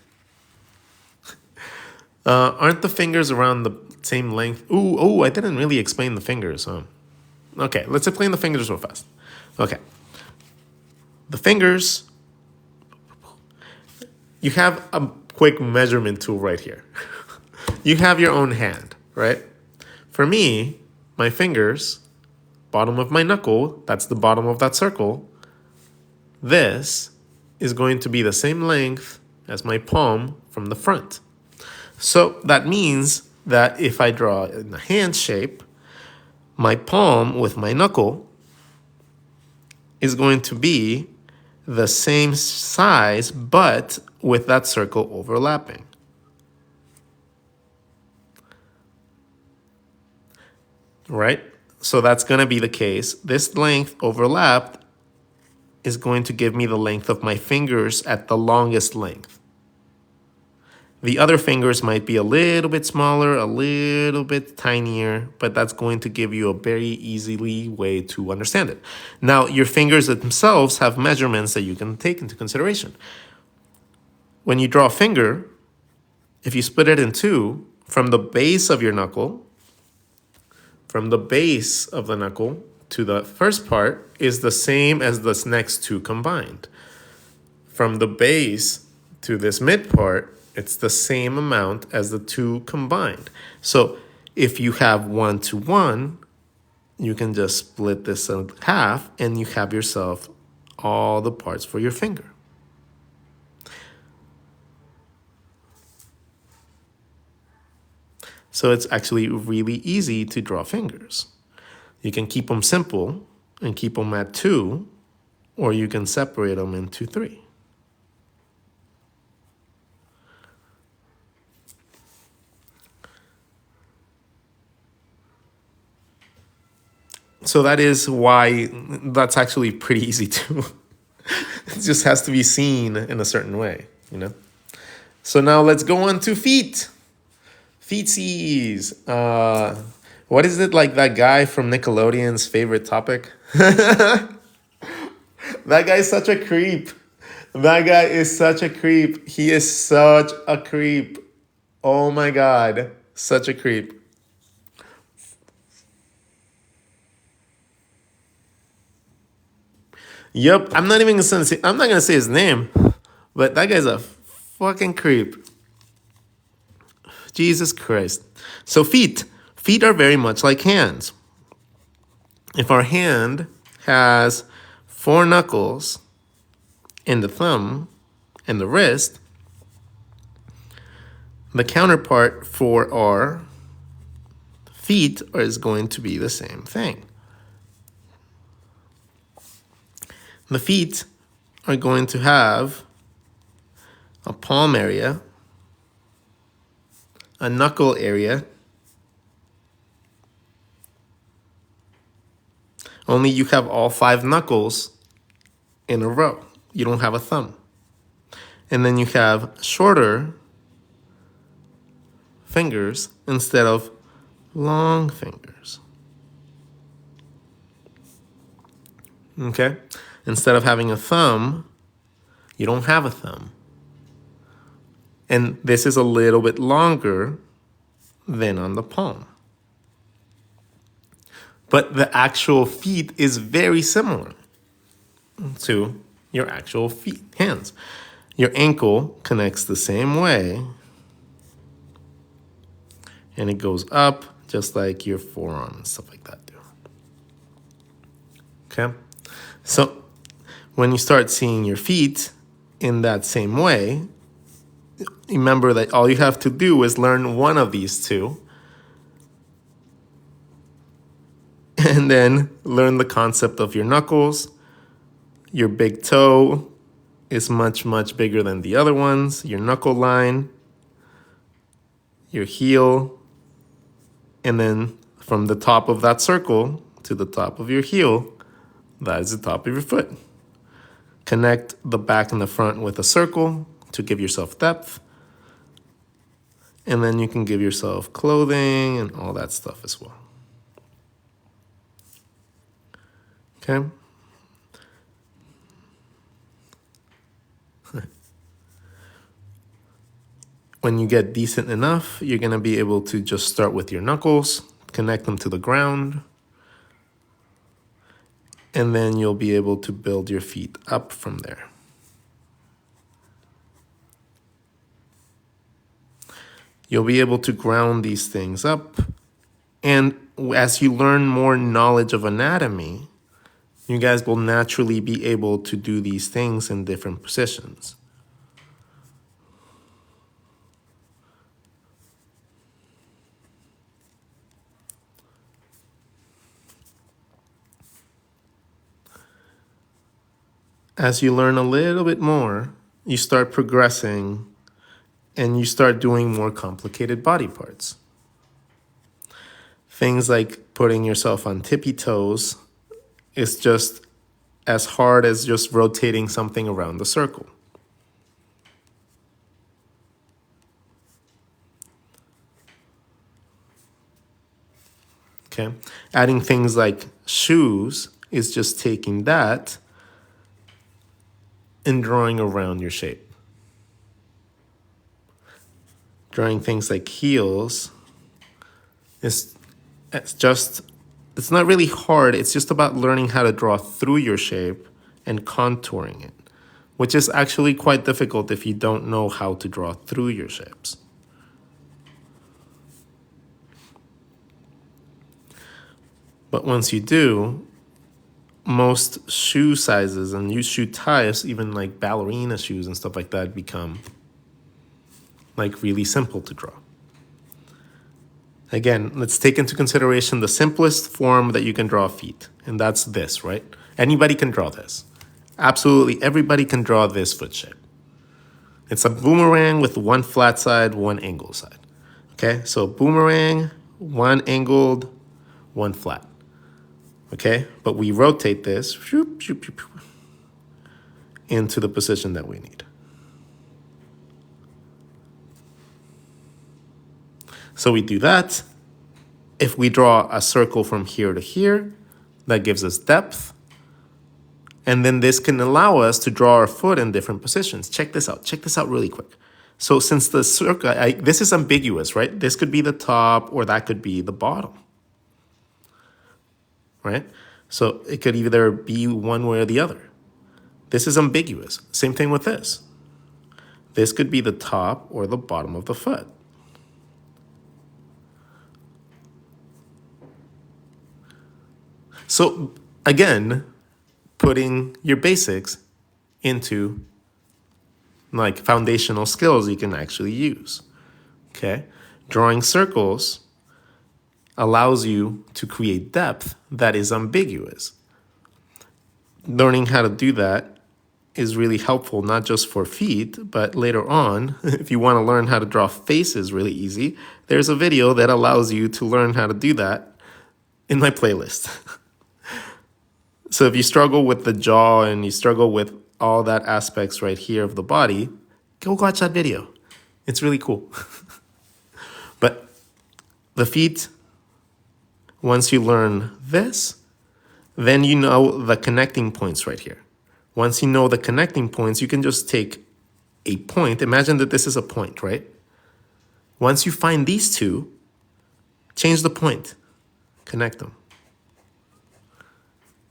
Speaker 1: Aren't the fingers around the same length? Ooh, I didn't really explain the fingers, huh? Okay, let's explain the fingers real fast. Okay. The fingers, you have a quick measurement tool right here. You have your own hand, right? For me, my fingers, bottom of my knuckle, that's the bottom of that circle. This is going to be the same length as my palm from the front. So that means that if I draw in a hand shape, my palm with my knuckle is going to be the same size, but with that circle overlapping. Right? So that's going to be the case. This length overlapped is going to give me the length of my fingers at the longest length. The other fingers might be a little bit smaller, a little bit tinier, but that's going to give you a very easily way to understand it. Now, your fingers themselves have measurements that you can take into consideration. When you draw a finger, if you split it in two, from the base of your knuckle, from the base of the knuckle to the first part is the same as the next two combined. From the base to this mid part, it's the same amount as the two combined. So if you have 1-to-1, you can just split this in half and you have yourself all the parts for your finger. So it's actually really easy to draw fingers. You can keep them simple and keep them at 2, or you can separate them into 3. So that is why that's actually pretty easy too. It just has to be seen in a certain way, you know? So now let's go on to feet. Feetsies. What is it like that guy from Nickelodeon's favorite topic? That guy's such a creep. That guy is such a creep. He is such a creep. Oh my God. Such a creep. Yep, I'm not gonna say his name, but that guy's a fucking creep. Jesus Christ. So feet are very much like hands. If our hand has 4 knuckles and the thumb and the wrist, the counterpart for our feet is going to be the same thing. The feet are going to have a palm area, a knuckle area, only you have all 5 knuckles in a row. You don't have a thumb. And then you have shorter fingers instead of long fingers. Okay? Instead of having a thumb, you don't have a thumb. And this is a little bit longer than on the palm. But the actual feet is very similar to your actual feet, hands. Your ankle connects the same way, and it goes up just like your forearm and stuff like that do. Okay? So when you start seeing your feet in that same way, remember that all you have to do is learn one of these two, and then learn the concept of your knuckles. Your big toe is much, much bigger than the other ones. Your knuckle line, your heel, and then from the top of that circle to the top of your heel, that is the top of your foot. Connect the back and the front with a circle to give yourself depth. And then you can give yourself clothing and all that stuff as well. Okay? When you get decent enough, you're going to be able to just start with your knuckles, connect them to the ground, and then you'll be able to build your feet up from there. You'll be able to ground these things up, and as you learn more knowledge of anatomy, you guys will naturally be able to do these things in different positions. As you learn a little bit more, you start progressing and you start doing more complicated body parts. Things like putting yourself on tippy toes is just as hard as just rotating something around the circle. Okay? Adding things like shoes is just taking that and drawing around your shape. Drawing things like heels it's not really hard. It's just about learning how to draw through your shape and contouring it, which is actually quite difficult if you don't know how to draw through your shapes. But once you do, most shoe sizes and shoe types, even like ballerina shoes and stuff like that, become like really simple to draw. Again, let's take into consideration the simplest form that you can draw feet, and that's this, right? Anybody can draw this. Absolutely everybody can draw this foot shape. It's a boomerang with one flat side, one angled side. Okay, so boomerang, one angled, one flat. Okay, but we rotate this into the position that we need. So we do that. If we draw a circle from here to here, that gives us depth. And then this can allow us to draw our foot in different positions. Check this out. Check this out really quick. So since the circle, this is ambiguous, right? This could be the top or that could be the bottom. Right? So it could either be one way or the other. This is ambiguous. Same thing with this. This could be the top or the bottom of the foot. So again, putting your basics into like foundational skills you can actually use. Okay? Drawing circles allows you to create depth that is ambiguous. Learning how to do that is really helpful, not just for feet, but later on, if you want to learn how to draw faces really easy, there's a video that allows you to learn how to do that in my playlist. So if you struggle with the jaw and you struggle with all that aspects right here of the body, Go watch that video. It's really cool. But the feet, once you learn this, then you know the connecting points right here. Once you know the connecting points, you can just take a point. Imagine that this is a point, right? Once you find these two, change the point, connect them.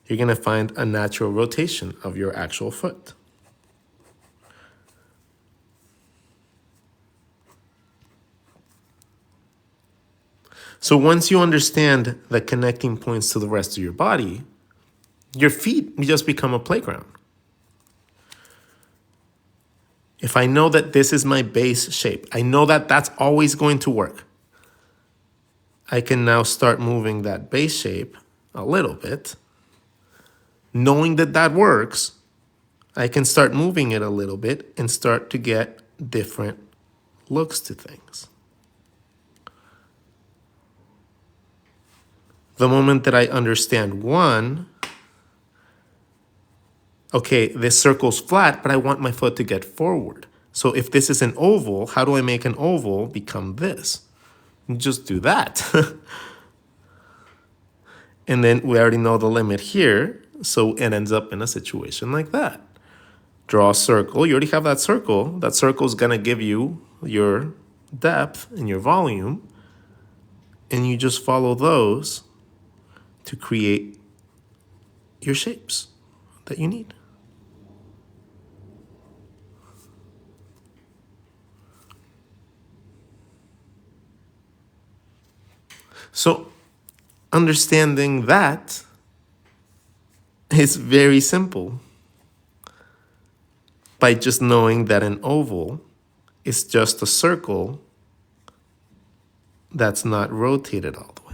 Speaker 1: You're going to find a natural rotation of your actual foot. So once you understand the connecting points to the rest of your body, your feet just become a playground. If I know that this is my base shape, I know that that's always going to work. I can now start moving that base shape a little bit. Knowing that that works, I can start moving it a little bit and start to get different looks to things. The moment that I understand one, okay, this circle's flat, but I want my foot to get forward. So if this is an oval, how do I make an oval become this? Just do that. And then we already know the limit here, so it ends up in a situation like that. Draw a circle. You already have that circle. That circle is going to give you your depth and your volume, and you just follow those to create your shapes that you need. So understanding that is very simple by just knowing that an oval is just a circle that's not rotated all the way.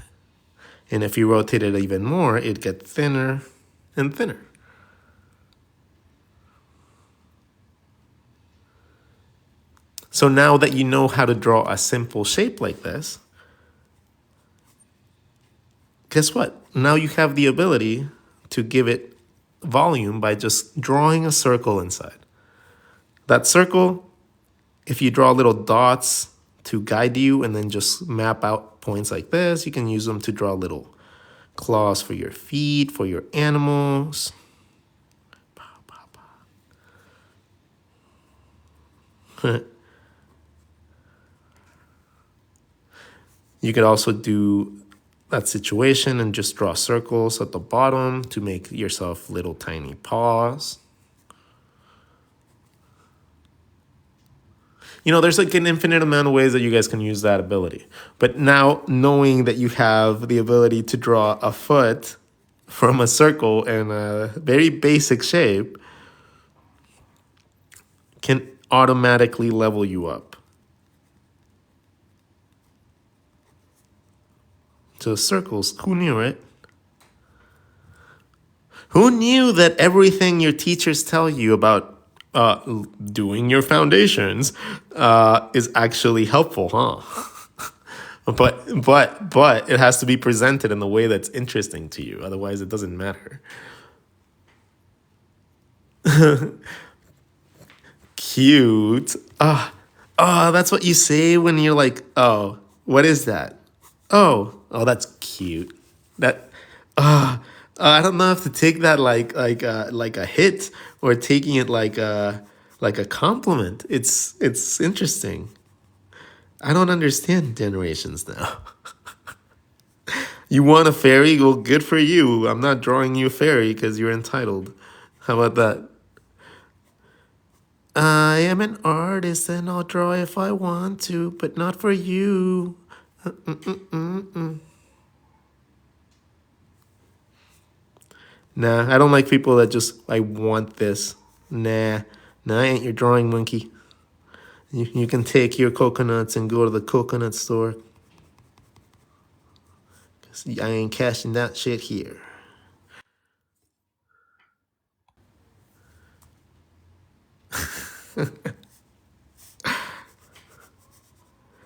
Speaker 1: And if you rotate it even more, it gets thinner and thinner. So now that you know how to draw a simple shape like this, guess what? Now you have the ability to give it volume by just drawing a circle inside. That circle, if you draw little dots to guide you and then just map out points like this, you can use them to draw little claws for your feet, for your animals. You could also do that situation and just draw circles at the bottom to make yourself little tiny paws. You know, there's like an infinite amount of ways that you guys can use that ability. But now knowing that you have the ability to draw a foot from a circle in a very basic shape can automatically level you up to circles. Who knew, right? Who knew that everything your teachers tell you about doing your foundations is actually helpful, huh? but it has to be presented in a way that's interesting to you. Otherwise, it doesn't matter. Cute. That's what you say when you're like, oh, what is that? Oh, that's cute. That, I don't know if to take that like a hit or taking it like a compliment. It's interesting. I don't understand generations now. You want a fairy? Well, good for you. I'm not drawing you a fairy because you're entitled. How about that? I am an artist and I'll draw if I want to, but not for you. Nah, I don't like people that just, I want this. Nah, I ain't your drawing monkey. You can take your coconuts and go to the coconut store. 'Cause I ain't cashing that shit here.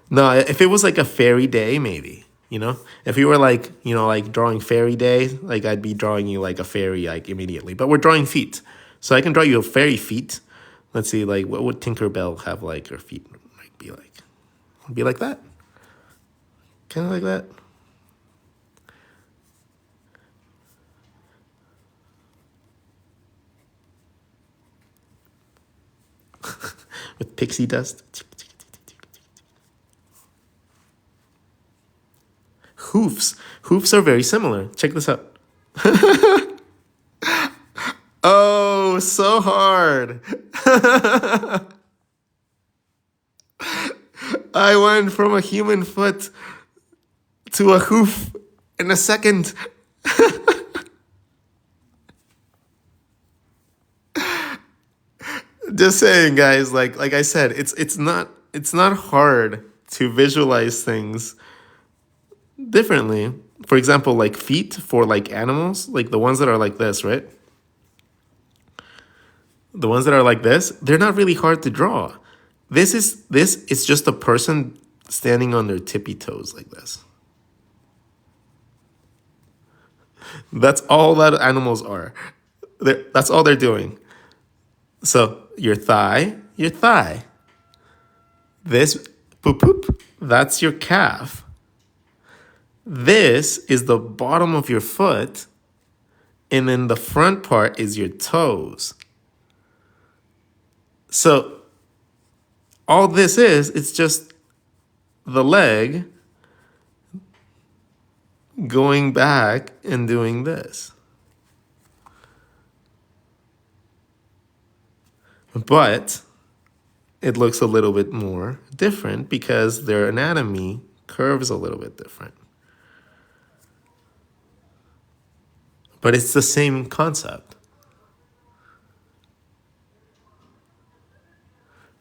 Speaker 1: No, if it was like a fairy day, maybe. You know, if you were like, like drawing fairy day, like I'd be drawing you like a fairy like immediately. But we're drawing feet, so I can draw you a fairy feet, Let's see, like, what would Tinkerbell have like her feet like be like? Be like that? Kind of like that? With pixie dust. Hoofs. Hoofs are very similar. Check this out. Oh, so hard. I went from a human foot to a hoof in a second. Just saying, guys, like I said, it's not hard to visualize things differently. For example, like feet for like animals, like the ones that are like this, right? The ones that are like this, they're not really hard to draw. This is just a person standing on their tippy toes like this. That's all that animals are. That's all they're doing. So your thigh, your thigh. This poop poop, that's your calf. This is the bottom of your foot, and then the front part is your toes. So all this is, it's just the leg going back and doing this. But it looks a little bit more different because their anatomy curves a little bit different. But it's the same concept.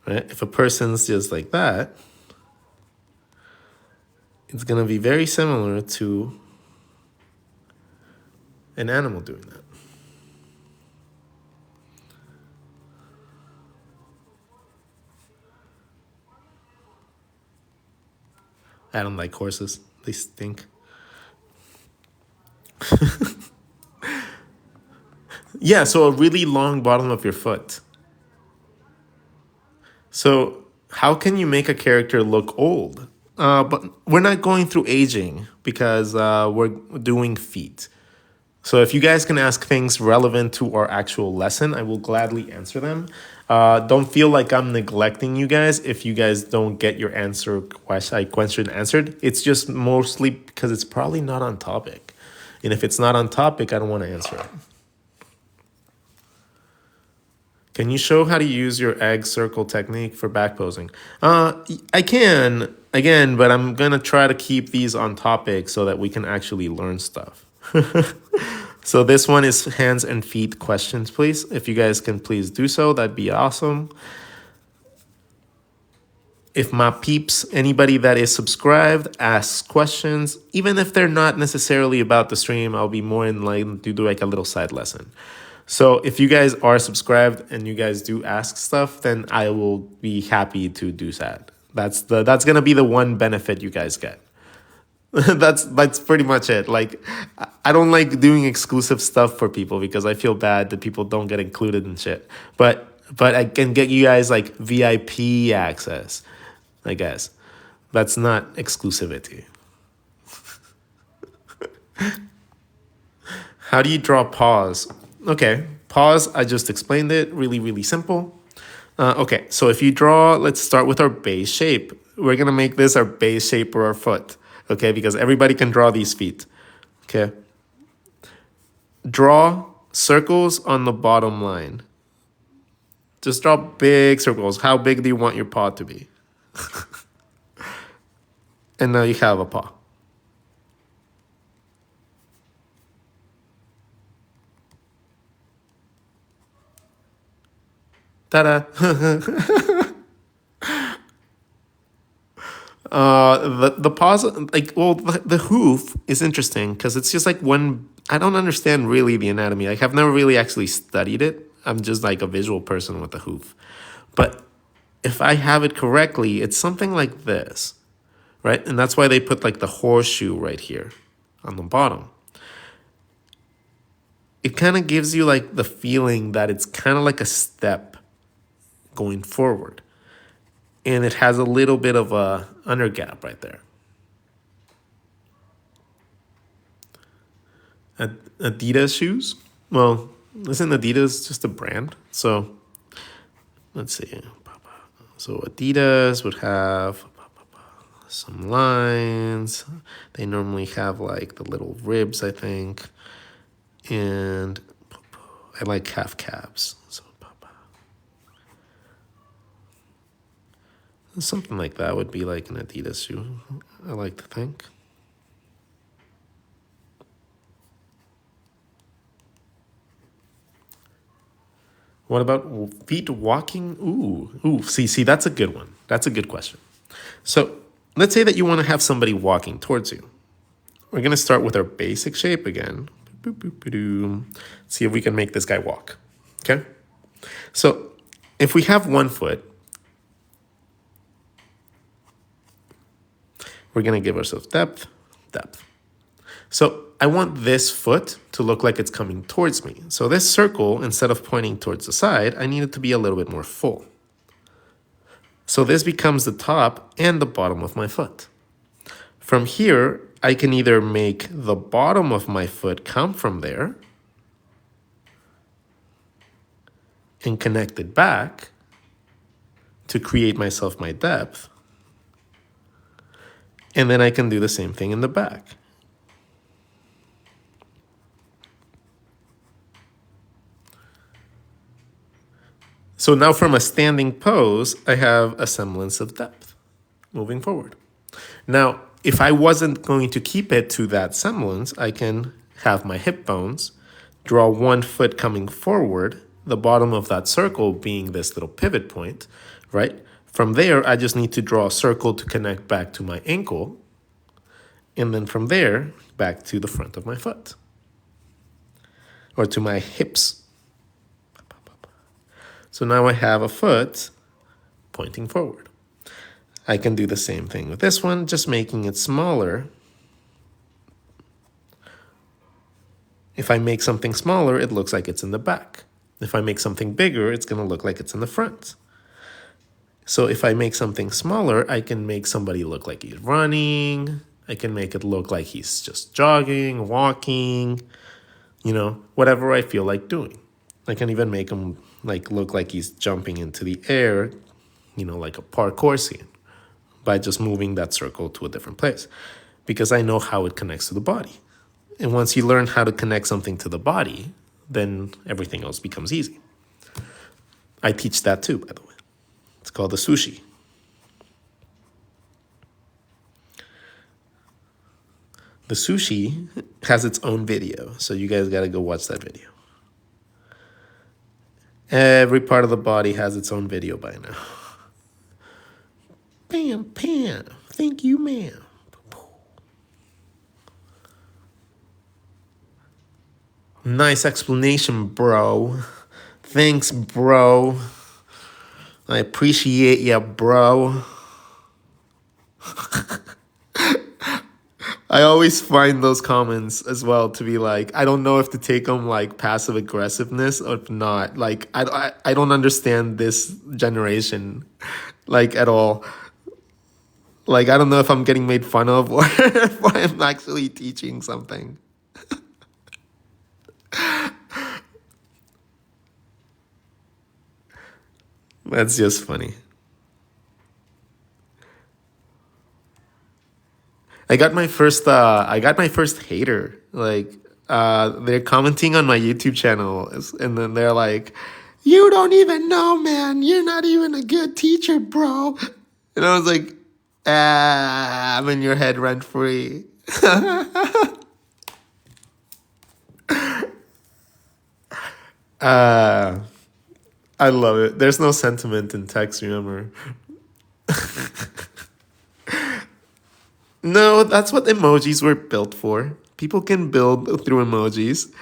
Speaker 1: Right? If a person's just like that, it's going to be very similar to an animal doing that. I don't like horses. They stink. Yeah, so a really long bottom of your foot. So how can you make a character look old? But we're not going through aging because we're doing feet. So if you guys can ask things relevant to our actual lesson, I will gladly answer them. Don't feel like I'm neglecting you guys if you guys don't get your question answered. It's just mostly because it's probably not on topic. And if it's not on topic, I don't want to answer it. Can you show how to use your egg circle technique for back posing? I can, again, but I'm going to try to keep these on topic so that we can actually learn stuff. So this one is hands and feet questions, please. If you guys can please do so, that'd be awesome. If my peeps, anybody that is subscribed, asks questions, even if they're not necessarily about the stream, I'll be more enlightened to do like a little side lesson. So if you guys are subscribed and you guys do ask stuff, then I will be happy to do that. That's gonna be the one benefit you guys get. That's pretty much it. Like, I don't like doing exclusive stuff for people because I feel bad that people don't get included in shit. But I can get you guys like VIP access, I guess. That's not exclusivity. How do you draw paws? Okay, paws, I just explained it. Really, really simple. Okay, so if you draw, let's start with our base shape. We're going to make this our base shape for our foot. Okay, because everybody can draw these feet. Okay. Draw circles on the bottom line. Just draw big circles. How big do you want your paw to be? And now you have a paw. Ta-da! The paws, like, well, the hoof is interesting because it's just like one. I don't understand really the anatomy. Like, I've never really actually studied it. I'm just like a visual person with the hoof. But if I have it correctly, it's something like this, right? And that's why they put like the horseshoe right here on the bottom. It kind of gives you like the feeling that it's kind of like a step going forward. And it has a little bit of a under gap right there. Adidas shoes? Well, isn't Adidas just a brand? So let's see. So Adidas would have some lines. They normally have like the little ribs, I think. And I like half calves. So something like that would be like an Adidas shoe, I like to think. What about feet walking? Ooh, see, that's a good one. That's a good question. So let's say that you want to have somebody walking towards you. We're going to start with our basic shape again. See if we can make this guy walk. Okay? So if we have 1 foot, we're going to give ourselves depth. So I want this foot to look like it's coming towards me. So this circle, instead of pointing towards the side, I need it to be a little bit more full. So this becomes the top and the bottom of my foot. From here, I can either make the bottom of my foot come from there and connect it back to create myself my depth. And then I can do the same thing in the back. So now from a standing pose, I have a semblance of depth moving forward. Now, if I wasn't going to keep it to that semblance, I can have my hip bones, draw 1 foot coming forward, the bottom of that circle being this little pivot point, right? From there, I just need to draw a circle to connect back to my ankle. And then from there, back to the front of my foot. Or to my hips. So now I have a foot pointing forward. I can do the same thing with this one, just making it smaller. If I make something smaller, it looks like it's in the back. If I make something bigger, it's going to look like it's in the front. So if I make something smaller, I can make somebody look like he's running. I can make it look like he's just jogging, walking, whatever I feel like doing. I can even make him look like he's jumping into the air, like a parkour scene, by just moving that circle to a different place, because I know how it connects to the body. And once you learn how to connect something to the body, then everything else becomes easy. I teach that too, by the way. It's called the sushi. The sushi has its own video, so you guys got to go watch that video. Every part of the body has its own video by now. Bam, bam. Thank you, ma'am. Nice explanation, bro. Thanks, bro. I appreciate ya, bro. I always find those comments as well to be like, I don't know if to take them like passive aggressiveness or if not. Like, I don't understand this generation like at all. Like, I don't know if I'm getting made fun of or if I'm actually teaching something. That's just funny. I got my first hater. Like, they're commenting on my YouTube channel, and then they're like, "You don't even know, man. You're not even a good teacher, bro." And I was like, I'm in your head rent free. I love it. There's no sentiment in text, remember? No, that's what emojis were built for. People can build through emojis.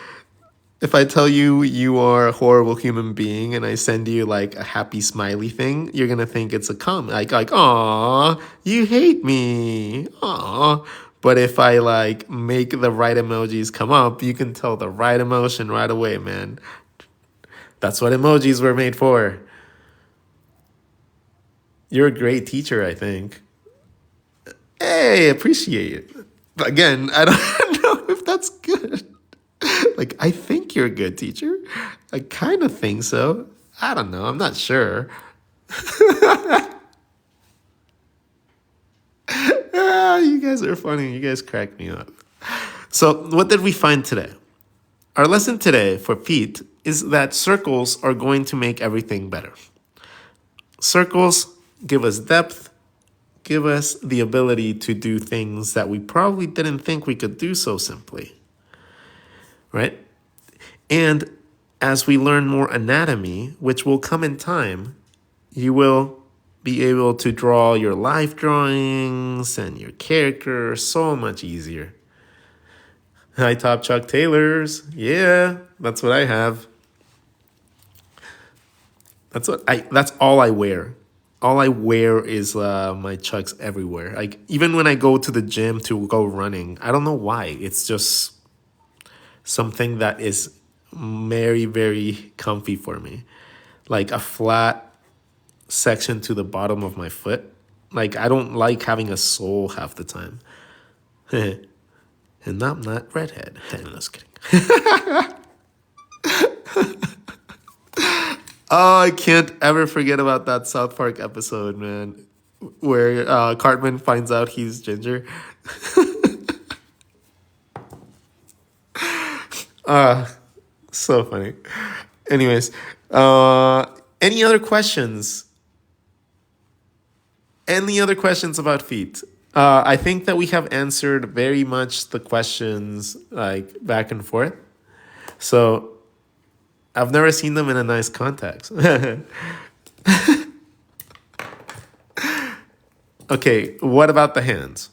Speaker 1: If I tell you you are a horrible human being and I send you like a happy smiley thing, you're gonna think it's a comment. Like, aw, you hate me. Aw. But if I like make the right emojis come up, you can tell the right emotion right away, man. That's what emojis were made for. You're a great teacher, I think. Hey, appreciate it. But again, I don't know if that's good. Like, I think you're a good teacher. I kind of think so. I don't know. I'm not sure. Ah, you guys are funny. You guys crack me up. So, what did we find today? Our lesson today for feet is that circles are going to make everything better. Circles give us depth, give us the ability to do things that we probably didn't think we could do so simply, right? And as we learn more anatomy, which will come in time, you will be able to draw your life drawings and your character so much easier. Hi, Top Chuck Taylors. Yeah, that's what I have. That's all I wear. All I wear is my Chucks everywhere. Like even when I go to the gym to go running, I don't know why. It's just something that is very, very comfy for me. Like a flat section to the bottom of my foot. Like I don't like having a sole half the time. And I'm not redhead. Just kidding. Oh, I can't ever forget about that South Park episode, man, where Cartman finds out he's ginger. So funny. Anyways, any other questions? Any other questions about feet? I think that we have answered very much the questions like back and forth. So I've never seen them in a nice context. Okay, what about the hands?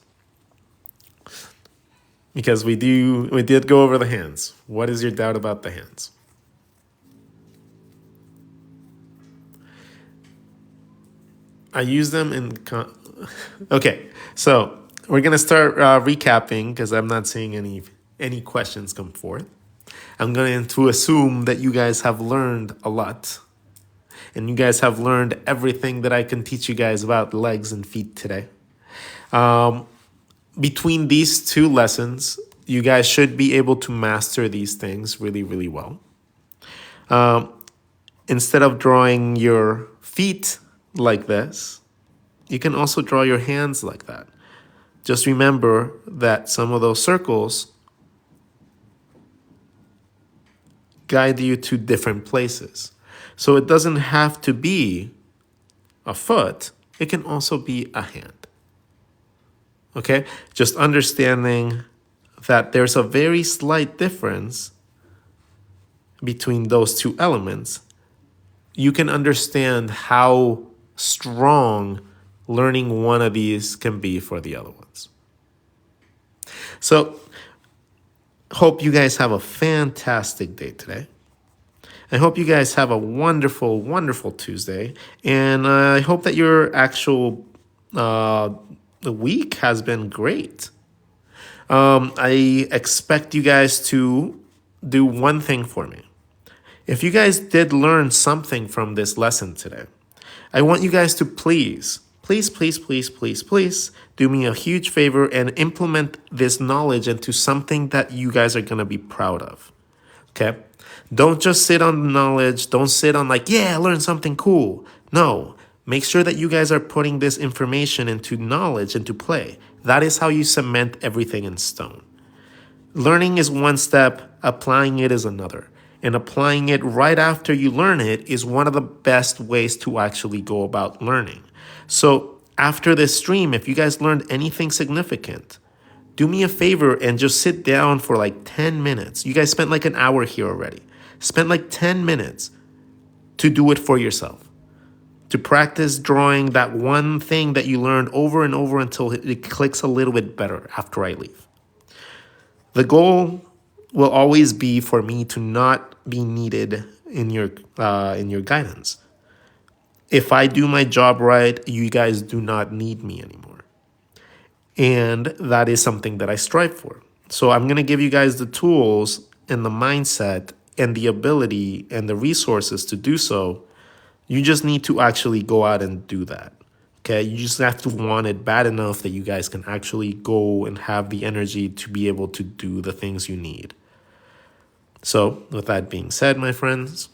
Speaker 1: Because we did go over the hands. What is your doubt about the hands? I use them in okay, so we're gonna start recapping because I'm not seeing any questions come forth. I'm going to assume that you guys have learned a lot, and you guys have learned everything that I can teach you guys about legs and feet today. Between these two lessons, you guys should be able to master these things really, really well. Instead of drawing your feet like this, you can also draw your hands like that. Just remember that some of those circles guide you to different places. So it doesn't have to be a foot, it can also be a hand. Okay? Just understanding that there's a very slight difference between those two elements. You can understand how strong learning one of these can be for the other ones. So, hope you guys have a fantastic day today. I hope you guys have a wonderful, wonderful Tuesday. And I hope that your actual week has been great. I expect you guys to do one thing for me. If you guys did learn something from this lesson today, I want you guys to please do me a huge favor and implement this knowledge into something that you guys are going to be proud of. Okay? Don't just sit on the knowledge. Don't sit on like, yeah, I learned something cool. No, make sure that you guys are putting this information into knowledge, into play. That is how you cement everything in stone. Learning is one step, applying it is another. And applying it right after you learn it is one of the best ways to actually go about learning. So after this stream, if you guys learned anything significant, do me a favor and just sit down for like 10 minutes. You guys spent like an hour here already. Spend like 10 minutes to do it for yourself. To practice drawing that one thing that you learned over and over until it clicks a little bit better after I leave. The goal will always be for me to not be needed in your guidance. If I do my job right, you guys do not need me anymore. And that is something that I strive for. So I'm going to give you guys the tools and the mindset and the ability and the resources to do so. You just need to actually go out and do that. Okay, you just have to want it bad enough that you guys can actually go and have the energy to be able to do the things you need. So, with that being said, my friends,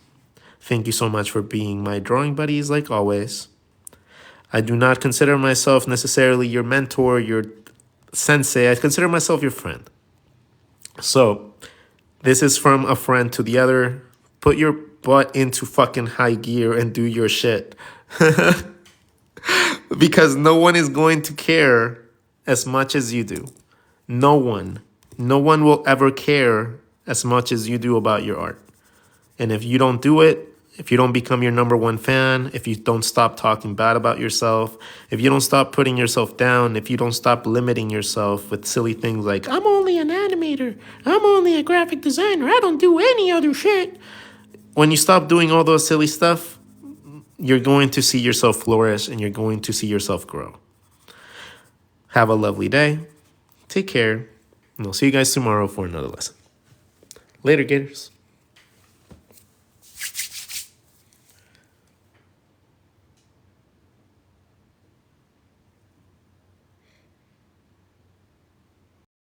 Speaker 1: thank you so much for being my drawing buddies like always. I do not consider myself necessarily your mentor, your sensei. I consider myself your friend. So, this is from a friend to the other. Put your butt into fucking high gear and do your shit. Because no one is going to care as much as you do. No one. No one will ever care as much as you do about your art. And if you don't do it, if you don't become your number one fan, if you don't stop talking bad about yourself, if you don't stop putting yourself down, if you don't stop limiting yourself with silly things like, I'm only an animator, I'm only a graphic designer, I don't do any other shit. When you stop doing all those silly stuff, you're going to see yourself flourish and you're going to see yourself grow. Have a lovely day. Take care. And I'll see you guys tomorrow for another lesson. Later, Gators.